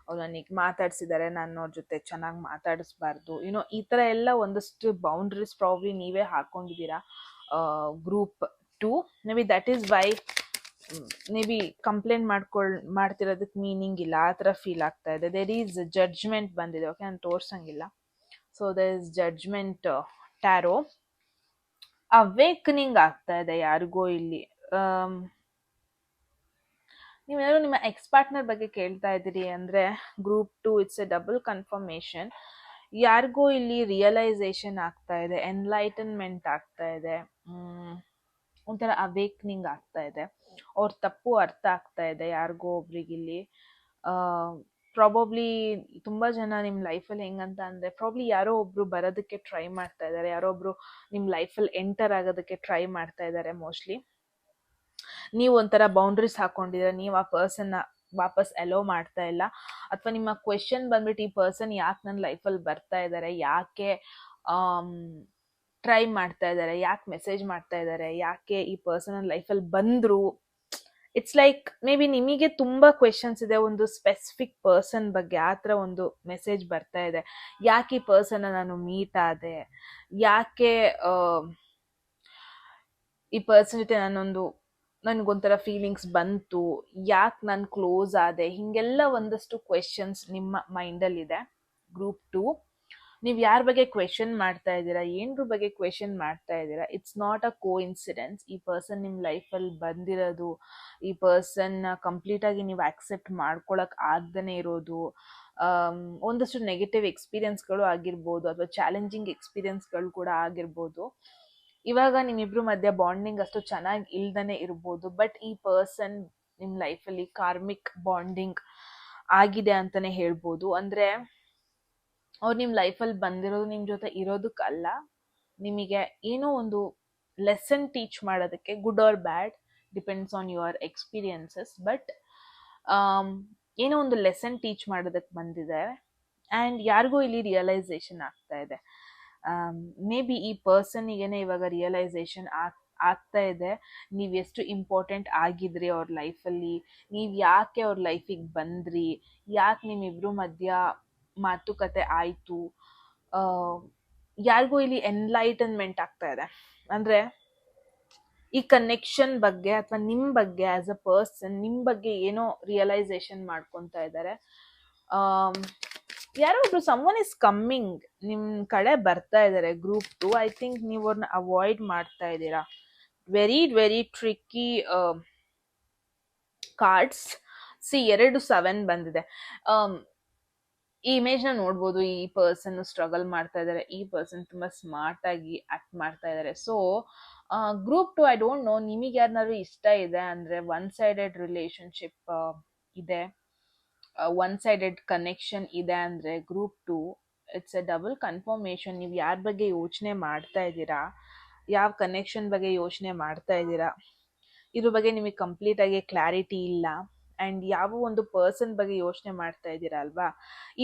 ಅವ್ರು ನನಗೆ ಮಾತಾಡ್ಸಿದ್ದಾರೆ, ನಾನು ಅವ್ರ ಜೊತೆ ಚೆನ್ನಾಗಿ ಮಾತಾಡಿಸ್ಬಾರ್ದು, ಈ ಥರ ಎಲ್ಲ ಒಂದಷ್ಟು ಬೌಂಡ್ರೀಸ್ ಪ್ರಾಬ್ಲಿ ನೀವೇ ಹಾಕೊಂಡಿದ್ದೀರಾ. Group 2 maybe that is why maybe complaint ಮಾಡ್ತಿರೋದಕ್ಕೆ ಮೀನಿಂಗ್ ಇಲ್ಲ, ಆ ಥರ ಫೀಲ್ ಆಗ್ತಾ ಇದೆ. ದೇರ್ ಈಸ್ ಜಡ್ಜ್ಮೆಂಟ್ ಬಂದಿದೆ. ಓಕೆ, ನಾನು ತೋರ್ಸಂಗಿಲ್ಲ. So there is judgement tarot. Awakening ಆಗ್ತಾ ಇದೆ ಯಾರಿಗೋ ಇಲ್ಲಿ. ನೀವೇನಾದ್ರು ನಿಮ್ಮ ಎಕ್ಸ್ ಪಾರ್ಟ್ನರ್ ಬಗ್ಗೆ ಕೇಳ್ತಾ ಇದ್ದೀರಿ ಅಂದರೆ group 2 it's a double confirmation. ಯಾರಿಗೋ ಇಲ್ಲಿ ರಿಯಲೈಸೇಷನ್ ಆಗ್ತಾ ಇದೆ, ಎನ್ಲೈಟನ್ಮೆಂಟ್ ಆಗ್ತಾ ಇದೆ, ಒಂಥರ ಅವೇಕ್ನಿಂಗ್ ಆಗ್ತಾ ಇದೆ, ಅವ್ರ ತಪ್ಪು ಅರ್ಥ ಆಗ್ತಾ ಇದೆ ಯಾರಿಗೋ ಒಬ್ರಿಗಿಲ್ಲಿ. ಪ್ರಾಬಬ್ಲಿ ತುಂಬ ಜನ ನಿಮ್ಮ ಲೈಫಲ್ಲಿ ಹೆಂಗಂತ ಅಂದರೆ ಪ್ರಾಬ್ಲಿ ಯಾರೋ ಒಬ್ರು ಬರೋದಕ್ಕೆ ಟ್ರೈ ಮಾಡ್ತಾ ಇದ್ದಾರೆ, ಯಾರೋ ಒಬ್ರು ನಿಮ್ಮ ಲೈಫಲ್ಲಿ ಎಂಟರ್ ಆಗೋದಕ್ಕೆ ಟ್ರೈ ಮಾಡ್ತಾ ಇದ್ದಾರೆ. ಮೋಸ್ಟ್ಲಿ ನೀವು ಒಂಥರ ಬೌಂಡ್ರೀಸ್ ಹಾಕೊಂಡಿದ್ರೆ, ನೀವು ಆ ಪರ್ಸನ್ನ ವಾಪಸ್ ಅಲೋ ಮಾಡ್ತಾ ಇಲ್ಲ, ಅಥವಾ ನಿಮ್ಮ ಕ್ವೆಶನ್ ಬಂದ್ಬಿಟ್ಟು ಈ ಪರ್ಸನ್ ಯಾಕೆ ನನ್ನ ಲೈಫಲ್ಲಿ ಬರ್ತಾ ಇದ್ದಾರೆ, ಯಾಕೆ ಟ್ರೈ ಮಾಡ್ತಾ ಇದ್ದಾರೆ, ಯಾಕೆ ಮೆಸೇಜ್ ಮಾಡ್ತಾ ಇದ್ದಾರೆ, ಯಾಕೆ ಈ ಪರ್ಸನ್ ನನ್ನ ಲೈಫಲ್ಲಿ ಬಂದರು. ಇಟ್ಸ್ ಲೈಕ್ ಮೇ ಬಿ ನಿಮಗೆ ತುಂಬ ಕ್ವೆಶನ್ಸ್ ಇದೆ ಒಂದು ಸ್ಪೆಸಿಫಿಕ್ ಪರ್ಸನ್ ಬಗ್ಗೆ, ಆ ಥರ ಒಂದು ಮೆಸೇಜ್ ಬರ್ತಾ ಇದೆ. ಯಾಕೆ ಈ ಪರ್ಸನ್ನ ನಾನು ಮೀಟ್ ಆದೆ, ಯಾಕೆ ಈ ಪರ್ಸನ್ ಜೊತೆ ನನಗೊಂಥರ ಫೀಲಿಂಗ್ಸ್ ಬಂತು, ಯಾಕೆ ನಾನು ಕ್ಲೋಸ್ ಆದೆ, ಹೀಗೆಲ್ಲ ಒಂದಷ್ಟು ಕ್ವೆಶನ್ಸ್ ನಿಮ್ಮ ಮೈಂಡಲ್ಲಿದೆ. ಗ್ರೂಪ್ 2 ನೀವು ಯಾರ ಬಗ್ಗೆ ಕ್ವೆಶನ್ ಮಾಡ್ತಾ ಇದ್ದೀರಾ, ಏನರ ಬಗ್ಗೆ ಕ್ವೆಶನ್ ಮಾಡ್ತಾ ಇದ್ದೀರಾ, it's not a coincidence. ಈ ಪರ್ಸನ್ ನಿಮ್ಮ ಲೈಫಲ್ಲಿ ಬಂದಿರೋದು, ಈ ಪರ್ಸನ್ನ ಕಂಪ್ಲೀಟಾಗಿ ನೀವು ಆಕ್ಸೆಪ್ಟ್ ಮಾಡ್ಕೊಳಕ್ ಆಗ್ದೇ ಇರೋದು, ಒಂದಷ್ಟು ನೆಗೆಟಿವ್ ಎಕ್ಸ್ಪೀರಿಯನ್ಸ್ಗಳು ಆಗಿರ್ಬೋದು, ಅಥವಾ ಚಾಲೆಂಜಿಂಗ್ ಎಕ್ಸ್ಪೀರಿಯನ್ಸ್ಗಳು ಕೂಡ ಆಗಿರ್ಬೋದು. ಇವಾಗ ನಿಮ್ಮಿಬ್ರು ಮಧ್ಯೆ ಬಾಂಡಿಂಗ್ ಅಷ್ಟು ಚೆನ್ನಾಗಿ ಇಲ್ದೇ ಇರ್ಬೋದು, ಬಟ್ ಈ ಪರ್ಸನ್ ನಿಮ್ಮ ಲೈಫಲ್ಲಿ ಕಾರ್ಮಿಕ್ ಬಾಂಡಿಂಗ್ ಆಗಿದೆ ಅಂತಲೇ ಹೇಳ್ಬೋದು. ಅಂದರೆ ಅವ್ರು ನಿಮ್ಮ ಲೈಫಲ್ಲಿ ಬಂದಿರೋದು ನಿಮ್ಮ ಜೊತೆ ಇರೋದಕ್ಕಲ್ಲ, ನಿಮಗೆ ಏನೋ ಒಂದು ಲೆಸನ್ ಟೀಚ್ ಮಾಡೋದಕ್ಕೆ, good or bad depends on your experiences, but ಏನೋ ಒಂದು ಲೆಸನ್ ಟೀಚ್ ಮಾಡೋದಕ್ಕೆ ಬಂದಿದ್ದಾರೆ. ಆ್ಯಂಡ್ ಯಾರಿಗೂ ಇಲ್ಲಿ ರಿಯಲೈಸೇಷನ್ ಆಗ್ತಾ ಇದೆ. ಮೇ ಬಿ ಈ ಪರ್ಸನ್ನಿಗೇನೆ ಇವಾಗ ರಿಯಲೈಸೇಷನ್ ಆಗ್ತಾ ಇದೆ, ನೀವು ಎಷ್ಟು ಇಂಪಾರ್ಟೆಂಟ್ ಆಗಿದ್ರಿ ಅವ್ರ ಲೈಫಲ್ಲಿ, ನೀವು ಯಾಕೆ ಅವ್ರ ಲೈಫಿಗೆ ಬಂದ್ರಿ, ಯಾಕೆ ನಿಮ್ಮಿಬ್ರು ಮಧ್ಯ ಮಾತುಕತೆ ಆಯಿತು. ಯಾರಿಗೂ ಇಲ್ಲಿ ಎನ್ಲೈಟನ್ಮೆಂಟ್ ಆಗ್ತಾ ಇದೆ. ಅಂದರೆ ಈ ಕನೆಕ್ಷನ್ ಬಗ್ಗೆ ಅಥವಾ ನಿಮ್ಮ ಬಗ್ಗೆ ಆ್ಯಸ್ ಅ ಪರ್ಸನ್ ನಿಮ್ಮ ಬಗ್ಗೆ ಏನೋ ರಿಯಲೈಸೇಷನ್ ಮಾಡ್ಕೊತಾ ಇದ್ದಾರೆ. ಯಾರೋ ಒಬ್ರು ಸಮ್ವನ್ ಇಸ್ ಕಮ್ಮಿಂಗ್, ನಿಮ್ಮ ಕಡೆ ಬರ್ತಾ ಇದ್ದಾರೆ. ಗ್ರೂಪ್ 2 ಐ ಥಿಂಕ್ ನೀವು ಅವ್ರನ್ನ ಅವಾಯ್ಡ್ ಮಾಡ್ತಾ ಇದ್ದೀರಾ. Very very tricky cards. 7 ಬಂದಿದೆ. ಈ ಇಮೇಜ್ನ ನೋಡ್ಬೋದು. ಈ ಪರ್ಸನ್ ಸ್ಟ್ರಗಲ್ ಮಾಡ್ತಾ ಇದ್ದಾರೆ, ಈ ಪರ್ಸನ್ ತುಂಬ ಸ್ಮಾರ್ಟ್ ಆಗಿ ಆಕ್ಟ್ ಮಾಡ್ತಾ ಇದ್ದಾರೆ. So group 2 I don't no, ನಿಮಗೆ ಯಾರನ್ನಾದ್ರು ಇಷ್ಟ ಇದೆ ಅಂದರೆ ಒನ್ ಸೈಡೆಡ್ ರಿಲೇಶನ್ಶಿಪ್ ಇದೆ, ಒನ್ ಸೈಡೆಡ್ ಕನೆಕ್ಷನ್ ಇದೆ ಅಂದರೆ group 2 it's a double confirmation. ನೀವು ಯಾರ ಬಗ್ಗೆ ಯೋಚನೆ ಮಾಡ್ತಾ ಇದ್ದೀರಾ, ಯಾವ ಕನೆಕ್ಷನ್ ಬಗ್ಗೆ ಯೋಚನೆ ಮಾಡ್ತಾ ಇದ್ದೀರಾ, ಇದ್ರ ಬಗ್ಗೆ ನಿಮಗೆ ಕಂಪ್ಲೀಟಾಗಿ ಕ್ಲಾರಿಟಿ ಇಲ್ಲ. ಆ್ಯಂಡ್ ಯಾವ ಒಂದು ಪರ್ಸನ್ ಬಗ್ಗೆ ಯೋಚನೆ ಮಾಡ್ತಾ ಇದ್ದೀರಾ ಅಲ್ವಾ,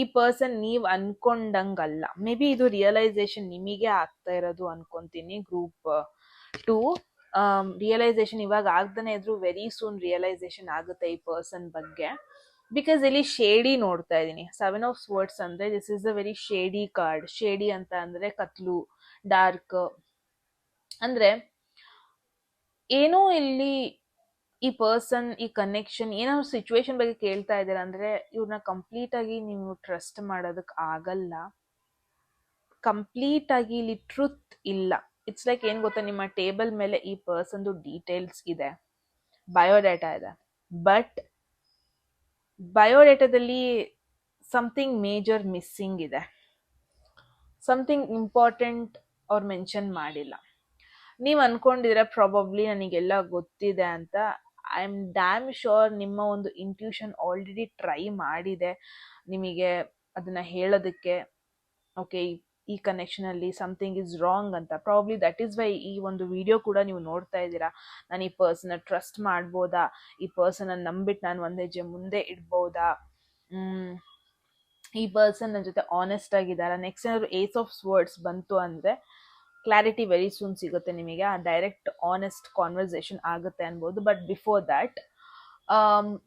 ಈ ಪರ್ಸನ್ ನೀವು ಅನ್ಕೊಂಡಂಗಲ್ಲ. ಮೇ ಬಿ ಇದು ರಿಯಲೈಸೇಷನ್ ನಿಮಗೆ ಆಗ್ತಾ ಇರೋದು ಅನ್ಕೊಂತೀನಿ. ಗ್ರೂಪ್ 2 ರಿಯಲೈಸೇಷನ್ ಇವಾಗ ಆಗ್ದೇ ಇದ್ರು ವೆರಿ ಸೂನ್ ರಿಯಲೈಸೇಷನ್ ಆಗುತ್ತೆ ಈ ಪರ್ಸನ್ ಬಗ್ಗೆ. ಬಿಕಾಸ್ ಇಲ್ಲಿ ಶೇಡಿ ನೋಡ್ತಾ ಇದ್ದೀನಿ. 7 ಆಫ್ ಸ್ವರ್ಡ್ಸ್ ಅಂದರೆ this is a very shady card. Shady ಅಂತ ಅಂದರೆ ಕತ್ಲು, ಡಾರ್ಕ್. ಅಂದರೆ ಏನೋ ಇಲ್ಲಿ ಈ ಪರ್ಸನ್, ಈ ಕನೆಕ್ಷನ್, ಏನಾದ್ರು ಸಿಚುವೇಶನ್ ಬಗ್ಗೆ ಕೇಳ್ತಾ ಇದ್ದೀರಾ ಅಂದರೆ ಇವ್ರನ್ನ ಕಂಪ್ಲೀಟಾಗಿ ನೀವು ಟ್ರಸ್ಟ್ ಮಾಡೋದಕ್ಕೆ ಆಗಲ್ಲ. ಕಂಪ್ಲೀಟಾಗಿ ಇಲ್ಲಿ ಟ್ರುತ್ ಇಲ್ಲ. ಇಟ್ಸ್ ಲೈಕ್ ಏನು ಗೊತ್ತಾ, ನಿಮ್ಮ ಟೇಬಲ್ ಮೇಲೆ ಈ ಪರ್ಸನ್ದು ಡೀಟೇಲ್ಸ್ ಇದೆ, ಬಯೋಡೇಟಾ ಇದೆ, ಬಟ್ ಬಯೋಡೇಟಾದಲ್ಲಿ ಸಮಥಿಂಗ್ ಮೇಜರ್ ಮಿಸ್ಸಿಂಗ್ ಇದೆ, ಸಮಥಿಂಗ್ ಇಂಪಾರ್ಟೆಂಟ್ ಅವ್ರು ಮೆನ್ಷನ್ ಮಾಡಿಲ್ಲ. ನೀವು ಅನ್ಕೊಂಡಿದ್ರೆ ಪ್ರಾಬಬ್ಲಿ ನನಗೆಲ್ಲ ಗೊತ್ತಿದೆ ಅಂತ. ಐ ಆಮ್ ಡ್ಯಾಮ್ ಶ್ಯೂರ್ ನಿಮ್ಮ ಒಂದು ಇಂಟ್ಯೂಷನ್ ಆಲ್ರೆಡಿ ಟ್ರೈ ಮಾಡಿದೆ ನಿಮಗೆ ಅದನ್ನು ಹೇಳೋದಕ್ಕೆ. ಓಕೆ, ಈ ಕನೆಕ್ಷನಲ್ಲಿ ಸಮಥಿಂಗ್ ಇಸ್ ರಾಂಗ್ ಅಂತ. ಪ್ರಾಬ್ಲಿ ದಟ್ ಈಸ್ ವೈ ಈ ಒಂದು ವಿಡಿಯೋ ಕೂಡ ನೀವು ನೋಡ್ತಾ ಇದ್ದೀರಾ. ನಾನು ಈ ಪರ್ಸನ್ನ ಟ್ರಸ್ಟ್ ಮಾಡ್ಬೋದಾ, ಈ ಪರ್ಸನ್ನ ನಂಬಿಟ್ಟು ನಾನು ಒಂದು ಹೆಜ್ಜೆ ಮುಂದೆ ಇಡ್ಬೋದಾ, ಈ ಪರ್ಸನ್ ನನ್ನ ಜೊತೆ ಆನೆಸ್ಟ್ ಆಗಿದ್ದಾರಾ. ನೆಕ್ಸ್ಟ್ ಏನಾದ್ರು ಏಸ್ ಆಫ್ ವರ್ಡ್ಸ್ ಬಂತು ಅಂದರೆ ಕ್ಲಾರಿಟಿ ವೆರಿ ಸೂನ್ ಸಿಗುತ್ತೆ ನಿಮಗೆ. ಆ ಡೈರೆಕ್ಟ್ ಆನೆಸ್ಟ್ ಕಾನ್ವರ್ಸೇಷನ್ ಆಗುತ್ತೆ ಅನ್ಬೋದು. ಬಟ್ ಬಿಫೋರ್ ದ್ಯಾಟ್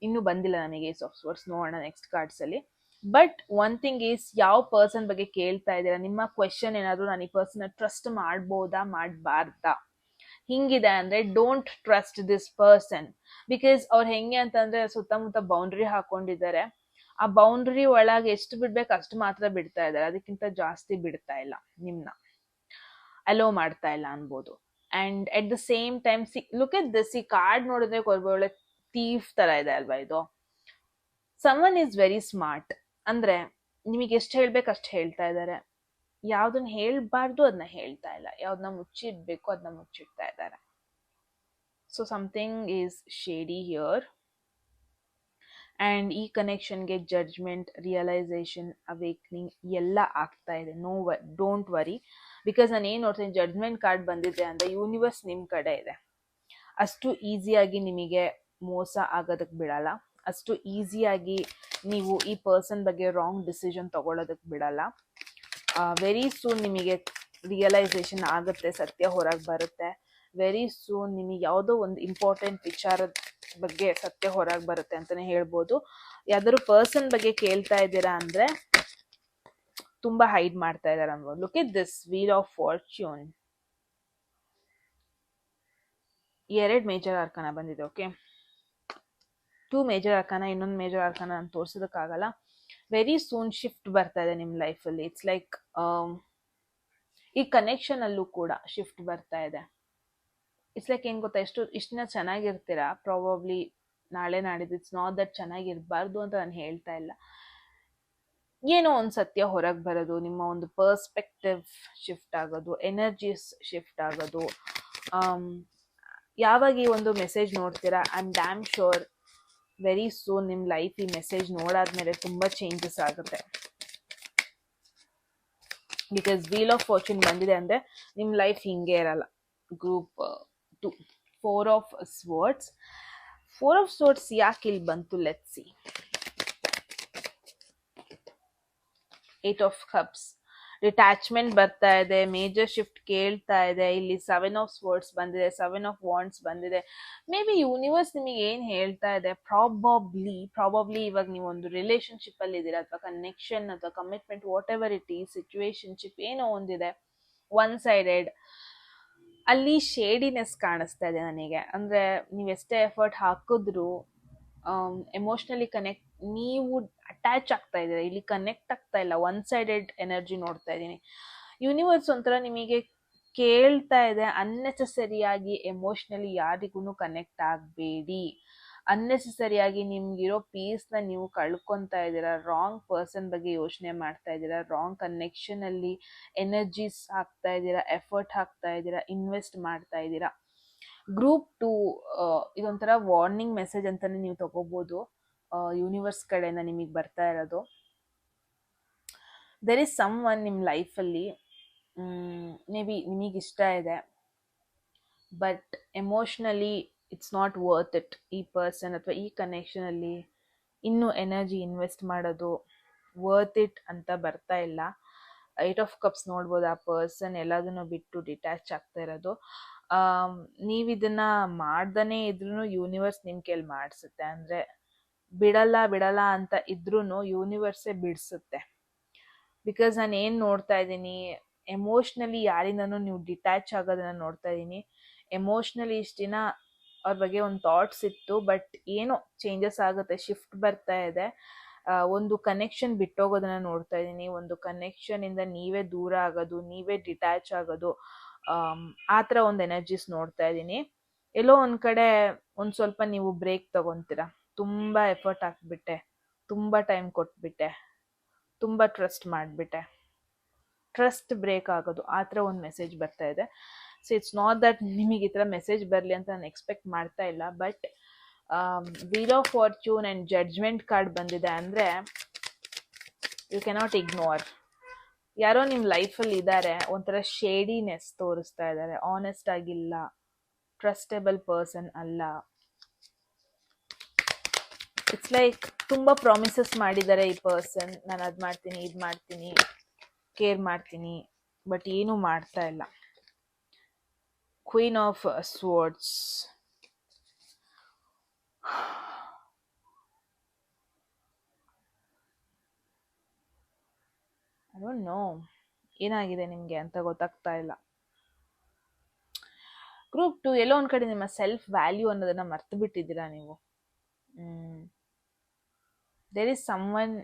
ಇನ್ನೂ ಬಂದಿಲ್ಲ ನನಗೆ ಏಸ್ ಆಫ್ ವರ್ಡ್ಸ್. ನೋಡೋಣ ನೆಕ್ಸ್ಟ್ ಕಾರ್ಡ್ಸಲ್ಲಿ. ಬಟ್ ಒನ್ ಥಿಂಗ್ ಈಸ್, ಯಾವ ಪರ್ಸನ್ ಬಗ್ಗೆ ಕೇಳ್ತಾ ಇದ್ದೀರಾ, ನಿಮ್ಮ ಕ್ವೆಶನ್ ಏನಾದ್ರು ನಾನು ಈ ಪರ್ಸನ್ ಟ್ರಸ್ಟ್ ಮಾಡ್ಬೋದಾ ಮಾಡಬಾರ್ದಾ ಹಿಂಗಿದೆ ಅಂದ್ರೆ don't trust this person. Because ಅವ್ರು ಹೆಂಗೆ ಅಂತಂದ್ರೆ ಸುತ್ತಮುತ್ತ ಬೌಂಡ್ರಿ ಹಾಕೊಂಡಿದ್ದಾರೆ. ಆ ಬೌಂಡ್ರಿ ಒಳಗೆ ಎಷ್ಟು ಬಿಡ್ಬೇಕು ಅಷ್ಟು ಮಾತ್ರ ಬಿಡ್ತಾ ಇದ್ದಾರೆ, ಅದಕ್ಕಿಂತ ಜಾಸ್ತಿ ಬಿಡ್ತಾ ಇಲ್ಲ, ನಿಮ್ನ ಅಲೋ ಮಾಡ್ತಾ ಇಲ್ಲ ಅನ್ಬೋದು. And at the same time look at this, ಈ ಕಾರ್ಡ್ ನೋಡಿದ್ರೆ ಒಳ್ಳೆ ಥೀಫ್ ತರ ಇದೆ ಅಲ್ವಾ ಇದು. Someone is very smart. ಅಂದ್ರೆ ನಿಮಗೆ ಎಷ್ಟು ಹೇಳ್ಬೇಕು ಅಷ್ಟು ಹೇಳ್ತಾ ಇದ್ದಾರೆ, ಯಾವ್ದನ್ನ ಹೇಳ್ಬಾರ್ದು ಅದನ್ನ ಹೇಳ್ತಾ ಇಲ್ಲ, ಯಾವ್ದನ್ನ ಮುಚ್ಚಿಡ್ಬೇಕು ಅದನ್ನ ಮುಚ್ಚಿಡ್ತಾ ಇದ್ದಾರೆ. So something is shady here. And ಈ ಕನೆಕ್ಷನ್ಗೆ ಜಡ್ಜ್ಮೆಂಟ್, ರಿಯಲೈಸೇಷನ್, ಅವೇಕ್ನಿಂಗ್ ಎಲ್ಲ ಆಗ್ತಾ ಇದೆ. Don't worry. ಬಿಕಾಸ್ ನಾನು ಏನು ನೋಡ್ತೀನಿ, ಜಡ್ಜ್ಮೆಂಟ್ ಕಾರ್ಡ್ ಬಂದಿದೆ ಅಂದ್ರೆ ಯೂನಿವರ್ಸ್ ನಿಮ್ಮ ಕಡೆ ಇದೆ. ಅಷ್ಟು ಈಸಿಯಾಗಿ ನಿಮಗೆ ಮೋಸ ಆಗೋದಕ್ಕೆ ಬಿಡಲ್ಲ, ಅಷ್ಟು ಈಸಿಯಾಗಿ ನೀವು ಈ ಪರ್ಸನ್ ಬಗ್ಗೆ ರಾಂಗ್ ಡಿಸಿಷನ್ ತಗೊಳ್ಳೋದಕ್ಕೆ ಬಿಡಲ್ಲ. ವೆರಿ ಸೂನ್ ನಿಮಗೆ ರಿಯಲೈಸೇಷನ್ ಆಗುತ್ತೆ, ಸತ್ಯ ಹೊರಗೆ ಬರುತ್ತೆ. ವೆರಿ ಸೂನ್ ನಿಮಗೆ ಯಾವುದೋ ಒಂದು ಇಂಪಾರ್ಟೆಂಟ್ ವಿಚಾರದ ಬಗ್ಗೆ ಸತ್ಯ ಹೊರಗೆ ಬರುತ್ತೆ ಅಂತಾನೆ ಹೇಳ್ಬೋದು. ಯಾವ್ದಾದ್ರು ಪರ್ಸನ್ ಬಗ್ಗೆ ಕೇಳ್ತಾ ಇದ್ದೀರಾ ಅಂದ್ರೆ ತುಂಬಾ ಹೈಡ್ ಮಾಡ್ತಾ ಇದಾರೆ ಅನ್ಬೋದು. Look at this wheel of fortune. 2 major arcana ಬಂದಿದೆ. ಓಕೆ, 2 ಮೇಜರ್ ಆರ್ಕಾನ, ಇನ್ನೊಂದು ಮೇಜರ್ ಆರ್ಕಾನ ನಾನು ತೋರ್ಸೋದಕ್ಕಾಗಲ್ಲ. ವೆರಿ ಸೂನ್ ಶಿಫ್ಟ್ ಬರ್ತಾ ಇದೆ ನಿಮ್ಮ ಲೈಫಲ್ಲಿ. ಇಟ್ಸ್ ಲೈಕ್ ಈ ಕನೆಕ್ಷನ್ ಅಲ್ಲೂ ಕೂಡ ಶಿಫ್ಟ್ ಬರ್ತಾ ಇದೆ. ಇಟ್ಸ್ ಲೈಕ್ ಏನ್ ಗೊತ್ತಾ, ಇಷ್ಟನ್ನ ಚೆನ್ನಾಗಿರ್ತೀರಾ, ಪ್ರಾಬಬ್ಲಿ ನಾಳೆ ನಾಡಿದ್ದು ಇಟ್ಸ್ ನಾಟ್ ದಟ್ ಚೆನ್ನಾಗಿರ್ಬಾರ್ದು ಅಂತ ನಾನು ಹೇಳ್ತಾ ಇಲ್ಲ. ಏನೋ ಒಂದು ಸತ್ಯ ಹೊರಗೆ ಬರೋದು, ನಿಮ್ಮ ಒಂದು ಪರ್ಸ್ಪೆಕ್ಟಿವ್ ಶಿಫ್ಟ್ ಆಗೋದು, ಎನರ್ಜೀಸ್ ಶಿಫ್ಟ್ ಆಗೋದು. ಯಾವಾಗ ಈ ಒಂದು ಮೆಸೇಜ್ ನೋಡ್ತೀರಾ, I am dam sure very soon ನಿಮ್ಮ ಲೈಫ್ ಈ ಮೆಸೇಜ್ ನೋಡಾದ್ಮೇಲೆ ತುಂಬಾ ಚೇಂಜಸ್ ಆಗುತ್ತೆ. ಬಿಕಾಸ್ ವೀಲ್ ಆಫ್ ಫಾರ್ಚೂನ್ ಬಂದಿದೆ ಅಂದ್ರೆ ನಿಮ್ಮ ಲೈಫ್ ಹಿಂಗೆ ಇರಲ್ಲ. Group 2, 4 of swords. 4 of swords ಯಾಕೆ ಇಲ್ಲಿ ಬಂತು, let's see. 8 of cups, detachment ಬರ್ತಾ ಇದೆ, ಮೇಜರ್ ಶಿಫ್ಟ್ ಕೇಳ್ತಾ ಇದೆ. ಇಲ್ಲಿ 7 ಆಫ್ ಸ್ವರ್ಡ್ಸ್ ಬಂದಿದೆ, 7 ಆಫ್ ವಾಂಡ್ಸ್ ಬಂದಿದೆ. ಮೇ ಬಿ ಯೂನಿವರ್ಸ್ ನಿಮಗೆ ಏನ್ ಹೇಳ್ತಾ ಇದೆ, ಪ್ರಾಬಬ್ಲಿ ಇವಾಗ ನೀವು ಒಂದು ರಿಲೇಶನ್ಶಿಪ್ ಅಲ್ಲಿ ಇದ್ದೀರಾ, ಅಥವಾ ಕನೆಕ್ಷನ್ ಅಥವಾ commitment, whatever it is, situationship ಏನೋ ಒಂದಿದೆ, ಒನ್ ಸೈಡೆಡ್. ಅಲ್ಲಿ ಶೇಡಿನೆಸ್ ಕಾಣಿಸ್ತಾ ಇದೆ ನನಗೆ. ಅಂದ್ರೆ ನೀವು ಎಷ್ಟೇ ಎಫರ್ಟ್ ಹಾಕಿದ್ರು ಎಮೋಷ್ನಲಿ ಕನೆಕ್ಟ್, ನೀವು ಅಟ್ಯಾಚ್ ಆಗ್ತಾ ಇದ್ದೀರಾ, ಇಲ್ಲಿ ಕನೆಕ್ಟ್ ಆಗ್ತಾ ಇಲ್ಲ. ಒನ್ ಸೈಡೆಡ್ ಎನರ್ಜಿ ನೋಡ್ತಾ ಇದ್ದೀನಿ. ಯೂನಿವರ್ಸ್ ಒಂಥರ ನಿಮಗೆ ಕೇಳ್ತಾ ಇದೆ, ಅನ್ನೆಸೆಸರಿಯಾಗಿ ಎಮೋಷ್ನಲಿ ಯಾರಿಗೂ ಕನೆಕ್ಟ್ ಆಗಬೇಡಿ. ಅನ್ನೆಸೆಸರಿಯಾಗಿ ನಿಮ್ಗಿರೋ ಪೀಸ್ನ ನೀವು ಕಳ್ಕೊತಾ ಇದ್ದೀರಾ. ರಾಂಗ್ ಪರ್ಸನ್ ಬಗ್ಗೆ ಯೋಚನೆ ಮಾಡ್ತಾ ಇದ್ದೀರಾ, ರಾಂಗ್ ಕನೆಕ್ಷನ್ ಅಲ್ಲಿ ಎನರ್ಜೀಸ್ ಹಾಕ್ತಾ ಇದ್ದೀರಾ, ಎಫರ್ಟ್ ಹಾಕ್ತಾ ಇದ್ದೀರಾ, ಇನ್ವೆಸ್ಟ್ ಮಾಡ್ತಾ ಇದ್ದೀರಾ. ಗ್ರೂಪ್ 2 ಇದೊಂಥರ ವಾರ್ನಿಂಗ್ ಮೆಸೇಜ್ ಅಂತಾನೆ ನೀವು ತಗೋಬಹುದು. ಯೂನಿವರ್ಸ್ ಕಡೆಯಿಂದ ನಿಮಗೆ ಬರ್ತಾ ಇರೋದು. ದೇರ್ ಇಸ್ ಸಮ್ ಒನ್ ನಿಮ್ಮ ಲೈಫಲ್ಲಿ, ಮೇ ಬಿ ನಿಮಗೆ ಇಷ್ಟ ಇದೆ, but emotionally it's not worth it. ಈ ಪರ್ಸನ್ ಅಥವಾ ಈ ಕನೆಕ್ಷನ್ ಅಲ್ಲಿ ಇನ್ನೂ ಎನರ್ಜಿ ಇನ್ವೆಸ್ಟ್ ಮಾಡೋದು ವರ್ತ್ ಇಟ್ ಅಂತ ಬರ್ತಾ ಇಲ್ಲ. 8 ಆಫ್ ಕಪ್ಸ್ ನೋಡ್ಬೋದು, ಆ ಪರ್ಸನ್ ಎಲ್ಲದನ್ನು ಬಿಟ್ಟು ಡಿಟ್ಯಾಚ್ ಆಗ್ತಾ ಇರೋದು. ನೀವಿದನ್ನ ಮಾಡ್ದನೇ ಇದ್ರೂ ಯೂನಿವರ್ಸ್ ನಿಮ್ ಕೈಲಿ ಮಾಡಿಸುತ್ತೆ. ಅಂದ್ರೆ ಬಿಡಲ್ಲ ಅಂತ ಇದ್ರೂ ಯೂನಿವರ್ಸೇ ಬಿಡಿಸುತ್ತೆ. ಬಿಕಾಸ್ ನಾನು ಏನು ನೋಡ್ತಾ ಇದ್ದೀನಿ, ಎಮೋಷ್ನಲಿ ಯಾರಿಂದನೂ ನೀವು ಡಿಟ್ಯಾಚ್ ಆಗೋದನ್ನ ನೋಡ್ತಾ ಇದ್ದೀನಿ. ಎಮೋಷ್ನಲಿ ಇಷ್ಟು ದಿನ ಅವ್ರ ಬಗ್ಗೆ ಒಂದು ಥಾಟ್ಸ್ ಇತ್ತು, ಬಟ್ ಏನೋ ಚೇಂಜಸ್ ಆಗುತ್ತೆ, ಶಿಫ್ಟ್ ಬರ್ತಾ ಇದೆ. ಒಂದು ಕನೆಕ್ಷನ್ ಬಿಟ್ಟೋಗೋದನ್ನ ನೋಡ್ತಾ ಇದ್ದೀನಿ. ಒಂದು ಕನೆಕ್ಷನ್ ಇಂದ ನೀವೇ ದೂರ ಆಗೋದು, ನೀವೇ ಡಿಟ್ಯಾಚ್ ಆಗೋದು, ಆ ಥರ ಒಂದು ಎನರ್ಜೀಸ್ ನೋಡ್ತಾ ಇದ್ದೀನಿ. ಎಲ್ಲೋ ಒಂದು ಕಡೆ ಒಂದು ಸ್ವಲ್ಪ ನೀವು ಬ್ರೇಕ್ ತಗೊತೀರಾ. ತುಂಬ ಎಫರ್ಟ್ ಹಾಕ್ಬಿಟ್ಟೆ, ತುಂಬ ಟೈಮ್ ಕೊಟ್ಬಿಟ್ಟೆ, ತುಂಬ ಟ್ರಸ್ಟ್ ಮಾಡಿಬಿಟ್ಟೆ, ಟ್ರಸ್ಟ್ ಬ್ರೇಕ್ ಆಗೋದು, ಆ ಥರ ಒಂದು ಮೆಸೇಜ್ ಬರ್ತಾ ಇದೆ. ಸೊ ಇಟ್ಸ್ ನಾಟ್ ದಟ್ ನಿಮಗೆ ಈ ಥರ ಮೆಸೇಜ್ ಬರಲಿ ಅಂತ ನಾನು ಎಕ್ಸ್ಪೆಕ್ಟ್ ಮಾಡ್ತಾ ಇಲ್ಲ. But wheel of fortune and judgement card ಬಂದಿದೆ ಅಂದರೆ ಯು ಕೆನಾಟ್ ಇಗ್ನೋರ್. ಯಾರೋ ನಿಮ್ಮ ಲೈಫಲ್ಲಿ ಇದ್ದಾರೆ, ಒಂಥರ ಶೇಡಿನೆಸ್ ತೋರಿಸ್ತಾ ಇದ್ದಾರೆ, ಆನೆಸ್ಟ್ ಆಗಿಲ್ಲ, ಟ್ರಸ್ಟೇಬಲ್ ಪರ್ಸನ್ ಅಲ್ಲ. ಇಟ್ಸ್ ಲೈಕ್ ತುಂಬ ಪ್ರಾಮಿಸಸ್ ಮಾಡಿದ್ದಾರೆ ಈ ಪರ್ಸನ್, ನಾನು ಅದು ಮಾಡ್ತೀನಿ, ಇದು ಮಾಡ್ತೀನಿ, ಕೇರ್ ಮಾಡ್ತೀನಿ, ಬಟ್ ಏನೂ ಮಾಡ್ತಾ ಇಲ್ಲ. Queen of swords, I don't know ಏನಾಗಿದೆ ನಿಮಗೆ ಅಂತ ಗೊತ್ತಾಗ್ತಾ ಇಲ್ಲ. ಗ್ರೂಪ್ 2 ಎಲ್ಲೋ ಒಂದು ಕಡೆ ನಿಮ್ಮ ಸೆಲ್ಫ್ ವ್ಯಾಲ್ಯೂ ಅನ್ನೋದನ್ನ ಮರ್ತು ಬಿಟ್ಟಿದ್ದೀರಾ ನೀವು. There is someone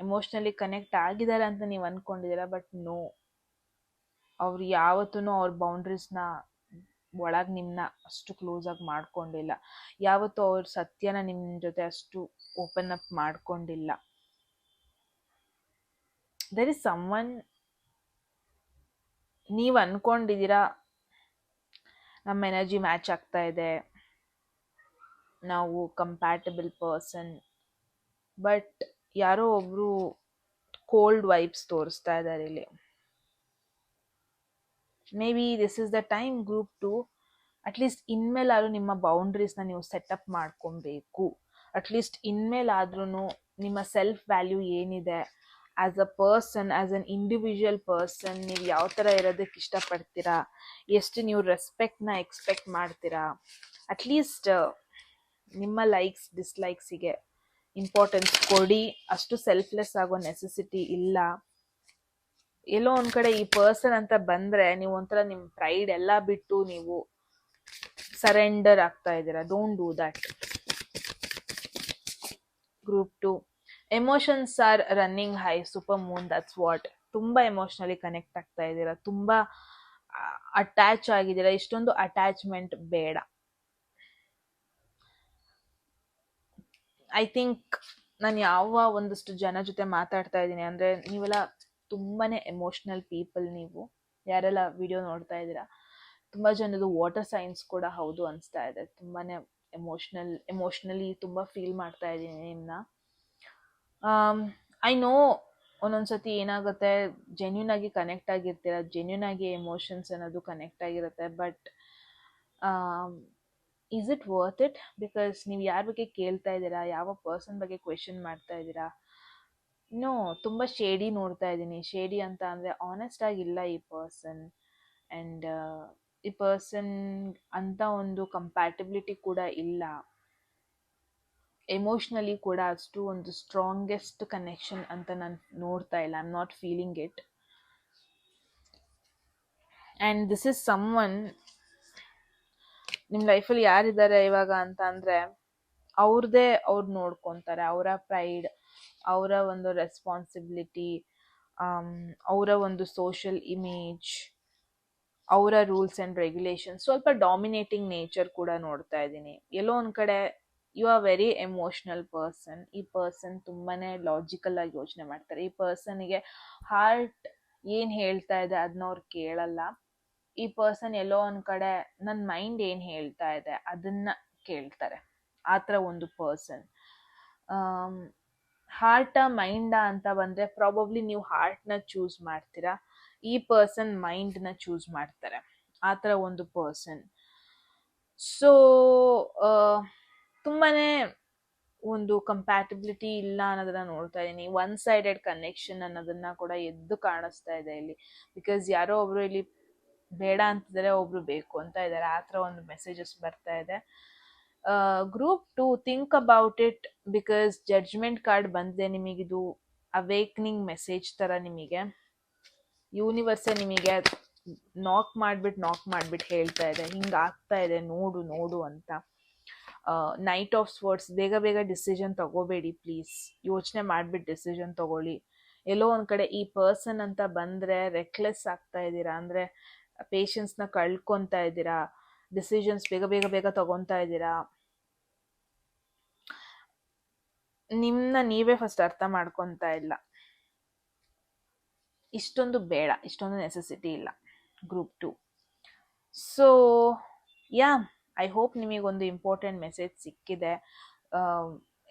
emotionally connect ಆಗಿದ್ದಾರೆ ಅಂತ ನೀವು ಅನ್ಕೊಂಡಿದ್ದೀರಾ, ಬಟ್ ನೋ, ಅವ್ರು ಯಾವತ್ತೂ ಅವ್ರ ಬೌಂಡ್ರೀಸ್ನ ಒಳಗೆ ನಿಮ್ಮನ್ನ ಅಷ್ಟು ಕ್ಲೋಸ್ ಆಗಿ ಮಾಡ್ಕೊಂಡಿಲ್ಲ. ಯಾವತ್ತೂ ಅವ್ರ ಸತ್ಯನ ನಿಮ್ಮ ಜೊತೆ ಅಷ್ಟು ಓಪನ್ ಅಪ್ ಮಾಡ್ಕೊಂಡಿಲ್ಲ. ದೇರ್ ಇಸ್ ಸಮ್ವನ್ ನೀವು ಅನ್ಕೊಂಡಿದ್ದೀರಾ ನಮ್ಮ ಎನರ್ಜಿ ಮ್ಯಾಚ್ ಆಗ್ತಾ ಇದೆ, ನಾವು ಕಂಪ್ಯಾಟಬಲ್ ಪರ್ಸನ್, ಬಟ್ ಯಾರೋ ಒಬ್ರು ಕೋಲ್ಡ್ ವೈಬ್ಸ್ ತೋರಿಸ್ತಾ ಇದ್ದಾರೆ ಇಲ್ಲಿ. Maybe this is the time group 2, at least ಇನ್ಮೇಲಾದ್ರೂ ನಿಮ್ಮ ಬೌಂಡ್ರೀಸ್ನ ನೀವು ಸೆಟಪ್ ಮಾಡ್ಕೊಬೇಕು. ಅಟ್ಲೀಸ್ಟ್ ಇನ್ಮೇಲಾದ್ರೂ ನಿಮ್ಮ ಸೆಲ್ಫ್ ವ್ಯಾಲ್ಯೂ ಏನಿದೆ, as a person, as an individual person, ನೀವು ಯಾವ ಥರ ಇರೋದಕ್ಕೆ ಇಷ್ಟಪಡ್ತೀರಾ, ಎಷ್ಟು ನೀವು ರೆಸ್ಪೆಕ್ಟ್ನ ಎಕ್ಸ್ಪೆಕ್ಟ್ ಮಾಡ್ತೀರಾ, ಅಟ್ಲೀಸ್ಟ್ ನಿಮ್ಮ ಲೈಕ್ಸ್ ಡಿಸ್ಲೈಕ್ಸಿಗೆ ಇಂಪಾರ್ಟೆನ್ಸ್ ಕೊಡಿ. ಅಷ್ಟು ಸೆಲ್ಫ್ಲೆಸ್ ಆಗೋ ನೆಸೆಸಿಟಿ ಇಲ್ಲ. ಎಲ್ಲೋ ಒಂದು ಕಡೆ ಈ ಪರ್ಸನ್ ಅಂತ ಬಂದರೆ ನೀವು ಒಂಥರ ನಿಮ್ಮ ಪ್ರೈಡ್ ಎಲ್ಲ ಬಿಟ್ಟು ನೀವು ಸರೆಂಡರ್ ಆಗ್ತಾ ಇದ್ದೀರಾ. Don't do that. Group 2 emotions are running high, super Moon, that's what. ತುಂಬ ಎಮೋಷ್ನಲಿ ಕನೆಕ್ಟ್ ಆಗ್ತಾ ಇದ್ದೀರಾ, ತುಂಬ ಅಟ್ಯಾಚ್ ಆಗಿದ್ದೀರಾ. ಇಷ್ಟೊಂದು ಅಟ್ಯಾಚ್ಮೆಂಟ್ ಬೇಡ. ಐ ಥಿಂಕ್ ನಾನು ಯಾವ ಒಂದಷ್ಟು ಜನ ಜೊತೆ ಮಾತಾಡ್ತಾ ಇದ್ದೀನಿ ಅಂದರೆ ನೀವೆಲ್ಲ ತುಂಬಾ ಎಮೋಷ್ನಲ್ ಪೀಪಲ್. ನೀವು ಯಾರೆಲ್ಲ ವಿಡಿಯೋ ನೋಡ್ತಾ ಇದ್ದೀರಾ, ತುಂಬ ಜನದು ವಾಟರ್ ಸೈನ್ಸ್ ಕೂಡ ಹೌದು ಅನಿಸ್ತಾ ಇದೆ. ತುಂಬಾ ಎಮೋಷ್ನಲಿ ತುಂಬ ಫೀಲ್ ಮಾಡ್ತಾ ಇದ್ದೀನಿ ನಿಮ್ಮನ್ನ. ಐ ನೋ ಒಂದೊಂದ್ಸತಿ ಏನಾಗುತ್ತೆ, ಜೆನ್ಯೂನ್ ಆಗಿ ಕನೆಕ್ಟ್ ಆಗಿರ್ತೀರ, ಜೆನ್ಯೂನ್ ಆಗಿ ಎಮೋಷನ್ಸ್ ಅನ್ನೋದು ಕನೆಕ್ಟ್ ಆಗಿರುತ್ತೆ, but is it worth it? Because ನೀವು ಯಾರ ಬಗ್ಗೆ ಕೇಳ್ತಾ ಇದ್ದೀರಾ, ಯಾವ ಪರ್ಸನ್ ಬಗ್ಗೆ ಕ್ವೆಶನ್ ಮಾಡ್ತಾ ಇದ್ದೀರಾ? ನೋ, ತುಂಬ ಶೇಡಿ ನೋಡ್ತಾ ಇದ್ದೀನಿ. ಶೇಡಿ ಅಂತ ಅಂದರೆ ಆನೆಸ್ಟ್ ಆಗಿಲ್ಲ ಈ ಪರ್ಸನ್, ಆ್ಯಂಡ್ ಈ ಪರ್ಸನ್ ಅಂತ ಒಂದು ಕಂಪ್ಯಾಟಿಬಿಲಿಟಿ ಕೂಡ ಇಲ್ಲ. ಎಮೋಷ್ನಲಿ ಕೂಡ ಅಷ್ಟು ಒಂದು ಸ್ಟ್ರಾಂಗೆಸ್ಟ್ ಕನೆಕ್ಷನ್ ಅಂತ ನಾನು ನೋಡ್ತಾ ಇಲ್ಲ. I am not feeling it. And this is someone ನಿಮ್ಮ ಲೈಫಲ್ಲಿ ಯಾರಿದ್ದಾರೆ ಇವಾಗ ಅಂತ ಅಂದರೆ ಅವ್ರದ್ದೇ ಅವ್ರು ನೋಡ್ಕೊತಾರೆ. ಅವರ ಪ್ರೈಡ್, ಅವರ ಒಂದು ರೆಸ್ಪಾನ್ಸಿಬಿಲಿಟಿ, ಅವರ ಒಂದು ಸೋಷಿಯಲ್ ಇಮೇಜ್, ಅವರ ರೂಲ್ಸ್ ಆ್ಯಂಡ್ ರೆಗ್ಯುಲೇಷನ್ಸ್, ಸ್ವಲ್ಪ ಡಾಮಿನೇಟಿಂಗ್ ನೇಚರ್ ಕೂಡ ನೋಡ್ತಾ ಇದ್ದೀನಿ. ಎಲ್ಲೋ ಒಂದು ಕಡೆ you are very emotional person. ಈ ಪರ್ಸನ್ ತುಂಬಾ ಲಾಜಿಕಲ್ ಆಗಿ ಯೋಚನೆ ಮಾಡ್ತಾರೆ. ಈ ಪರ್ಸನ್ಗೆ ಹಾರ್ಟ್ ಏನು ಹೇಳ್ತಾ ಇದೆ ಅದನ್ನ ಅವ್ರು ಕೇಳಲ್ಲ. ಈ ಪರ್ಸನ್ ಎಲ್ಲೋ ಒಂದು ಕಡೆ ನನ್ನ ಮೈಂಡ್ ಏನು ಹೇಳ್ತಾ ಇದೆ ಅದನ್ನ ಕೇಳ್ತಾರೆ. ಆ ಥರ ಒಂದು ಪರ್ಸನ್. ಹಾರ್ಟ ಮೈಂಡ ಅಂತ ಬಂದರೆ ಪ್ರಾಬಬ್ಲಿ ನೀವು ಹಾರ್ಟ್ನ ಚೂಸ್ ಮಾಡ್ತೀರಾ, ಈ ಪರ್ಸನ್ ಮೈಂಡ್ನ ಚೂಸ್ ಮಾಡ್ತಾರೆ. ಆ ಥರ ಒಂದು ಪರ್ಸನ್. ಸೊ ತುಂಬಾ ಒಂದು ಕಂಪ್ಯಾಟಿಬಿಲಿಟಿ ಇಲ್ಲ ಅನ್ನೋದನ್ನ ನೋಡ್ತಾ ಇದ್ದೀನಿ. ಒನ್ ಸೈಡೆಡ್ ಕನೆಕ್ಷನ್ ಅನ್ನೋದನ್ನ ಕೂಡ ಎದ್ದು ಕಾಣಿಸ್ತಾ ಇದೆ ಇಲ್ಲಿ. ಬಿಕಾಸ್ ಯಾರೋ ಒಬ್ರು ಇಲ್ಲಿ ಬೇಡ ಅಂತಿದ್ದಾರೆ, ಒಬ್ರು ಬೇಕು ಅಂತ ಇದ್ದಾರೆ. ಆ ಥರ ಒಂದು ಮೆಸೇಜಸ್ ಬರ್ತಾ ಇದೆ. Group 2 think about it, because judgement card ಬಂದಿದೆ ನಿಮಗಿದು ಅವೇಕ್ನಿಂಗ್ ಮೆಸೇಜ್ ಥರ. ನಿಮಗೆ ಯೂನಿವರ್ಸೇ ನಿಮಗೆ ನಾಕ್ ಮಾಡಿಬಿಟ್ಟು ಹೇಳ್ತಾ ಇದೆ, ಹಿಂಗೆ ಆಗ್ತಾ ಇದೆ ನೋಡು ನೋಡು ಅಂತ. ನೈಟ್ ಆಫ್ ಸ್ವರ್ಡ್ಸ್, ಬೇಗ ಬೇಗ ಡಿಸಿಷನ್ ತಗೋಬೇಡಿ ಪ್ಲೀಸ್. ಯೋಚನೆ ಮಾಡಿಬಿಟ್ಟು ಡಿಸಿಷನ್ ತಗೊಳ್ಳಿ. ಎಲ್ಲೋ ಒಂದು ಕಡೆ ಈ ಪರ್ಸನ್ ಅಂತ ಬಂದರೆ ರೆಕ್ಲೆಸ್ ಆಗ್ತಾ ಇದ್ದೀರಾ, ಅಂದರೆ ಪೇಷನ್ಸ್ನ ಕಳ್ಕೊತಾ ಇದ್ದೀರಾ, ಡಿಸಿಷನ್ಸ್ ಬೇಗ ಬೇಗ ಬೇಗ ತಗೊತಾ ಇದ್ದೀರಾ. ನಿಮ್ಮನ್ನ ನೀವೇ ಫಸ್ಟ್ ಅರ್ಥ ಮಾಡ್ಕೊತಾ ಇಲ್ಲ. ಇಷ್ಟೊಂದು ಬೇಡ, ಇಷ್ಟೊಂದು ನೆಸೆಸಿಟಿ ಇಲ್ಲ group 2. So yeah, I hope ನಿಮಗೊಂದು ಇಂಪಾರ್ಟೆಂಟ್ ಮೆಸೇಜ್ ಸಿಕ್ಕಿದೆ.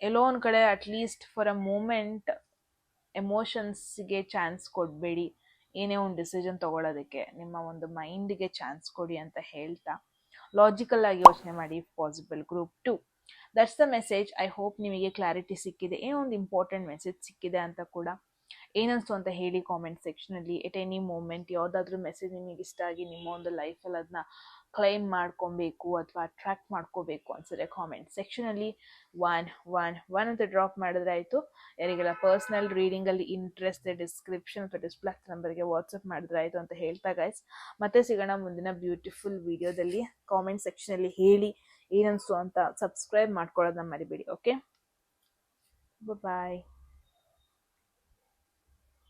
ಎಲ್ಲೋ ಒಂದು ಕಡೆ ಅಟ್ಲೀಸ್ಟ್ ಫಾರ್ ಅ ಮೂಮೆಂಟ್ ಎಮೋಷನ್ಸ್ಗೆ ಚಾನ್ಸ್ ಕೊಡಬೇಡಿ. ಏನೇ ಒಂದು ಡಿಸಿಷನ್ ತೊಗೊಳೋದಕ್ಕೆ ನಿಮ್ಮ ಒಂದು ಮೈಂಡಿಗೆ ಚಾನ್ಸ್ ಕೊಡಿ ಅಂತ ಹೇಳ್ತಾ, ಲಾಜಿಕಲ್ ಆಗಿ ಯೋಚನೆ ಮಾಡಿ if possible. Group 2, that's the message. I hope ನಿಮಗೆ ಕ್ಲಾರಿಟಿ ಸಿಕ್ಕಿದೆ, ಏನೋ ಒಂದು ಇಂಪಾರ್ಟೆಂಟ್ ಮೆಸೇಜ್ ಸಿಕ್ಕಿದೆ ಅಂತ ಕೂಡ. ಏನನ್ನಿಸ್ತು ಅಂತ ಹೇಳಿ ಕಾಮೆಂಟ್ ಸೆಕ್ಷನಲ್ಲಿ. ಎಟ್ ಎನಿ ಮೂಮೆಂಟ್ ಯಾವುದಾದ್ರೂ ಮೆಸೇಜ್ ನಿಮಗೆ ಇಷ್ಟ ಆಗಿ ನಿಮ್ಮ ಒಂದು ಲೈಫಲ್ಲಿ ಅದನ್ನ ಕ್ಲೈಮ್ ಮಾಡ್ಕೊಬೇಕು ಅಥವಾ ಅಟ್ರಾಕ್ಟ್ ಮಾಡ್ಕೋಬೇಕು ಅನ್ಸಿದ್ರೆ ಕಾಮೆಂಟ್ ಸೆಕ್ಷನಲ್ಲಿ ಒನ್ ಒನ್ ಒನ್ ಅಂತ ಡ್ರಾಪ್ ಮಾಡಿದ್ರೆ ಆಯಿತು. ಯಾರಿಗೆಲ್ಲ ಪರ್ಸ್ನಲ್ ರೀಡಿಂಗಲ್ಲಿ ಇಂಟ್ರೆಸ್ಟ್ ಡಿಸ್ಕ್ರಿಪ್ಷನ್ ಅಥವಾ ಡಿಸ್ಪ್ಲೇ ನಂಬರ್ಗೆ ವಾಟ್ಸಪ್ ಮಾಡಿದ್ರೆ ಆಯಿತು ಅಂತ ಹೇಳ್ತಾ ಗೈಸ್, ಮತ್ತೆ ಸಿಗೋಣ ಮುಂದಿನ ಬ್ಯೂಟಿಫುಲ್ ವಿಡಿಯೋದಲ್ಲಿ. ಕಾಮೆಂಟ್ ಸೆಕ್ಷನಲ್ಲಿ ಹೇಳಿ ಏನನ್ನಿಸ್ತು ಅಂತ. ಸಬ್ಸ್ಕ್ರೈಬ್ ಮಾಡ್ಕೊಳ್ಳೋದನ್ನ ಮರಿಬೇಡಿ. ಓಕೆ, ಬಾಯ್.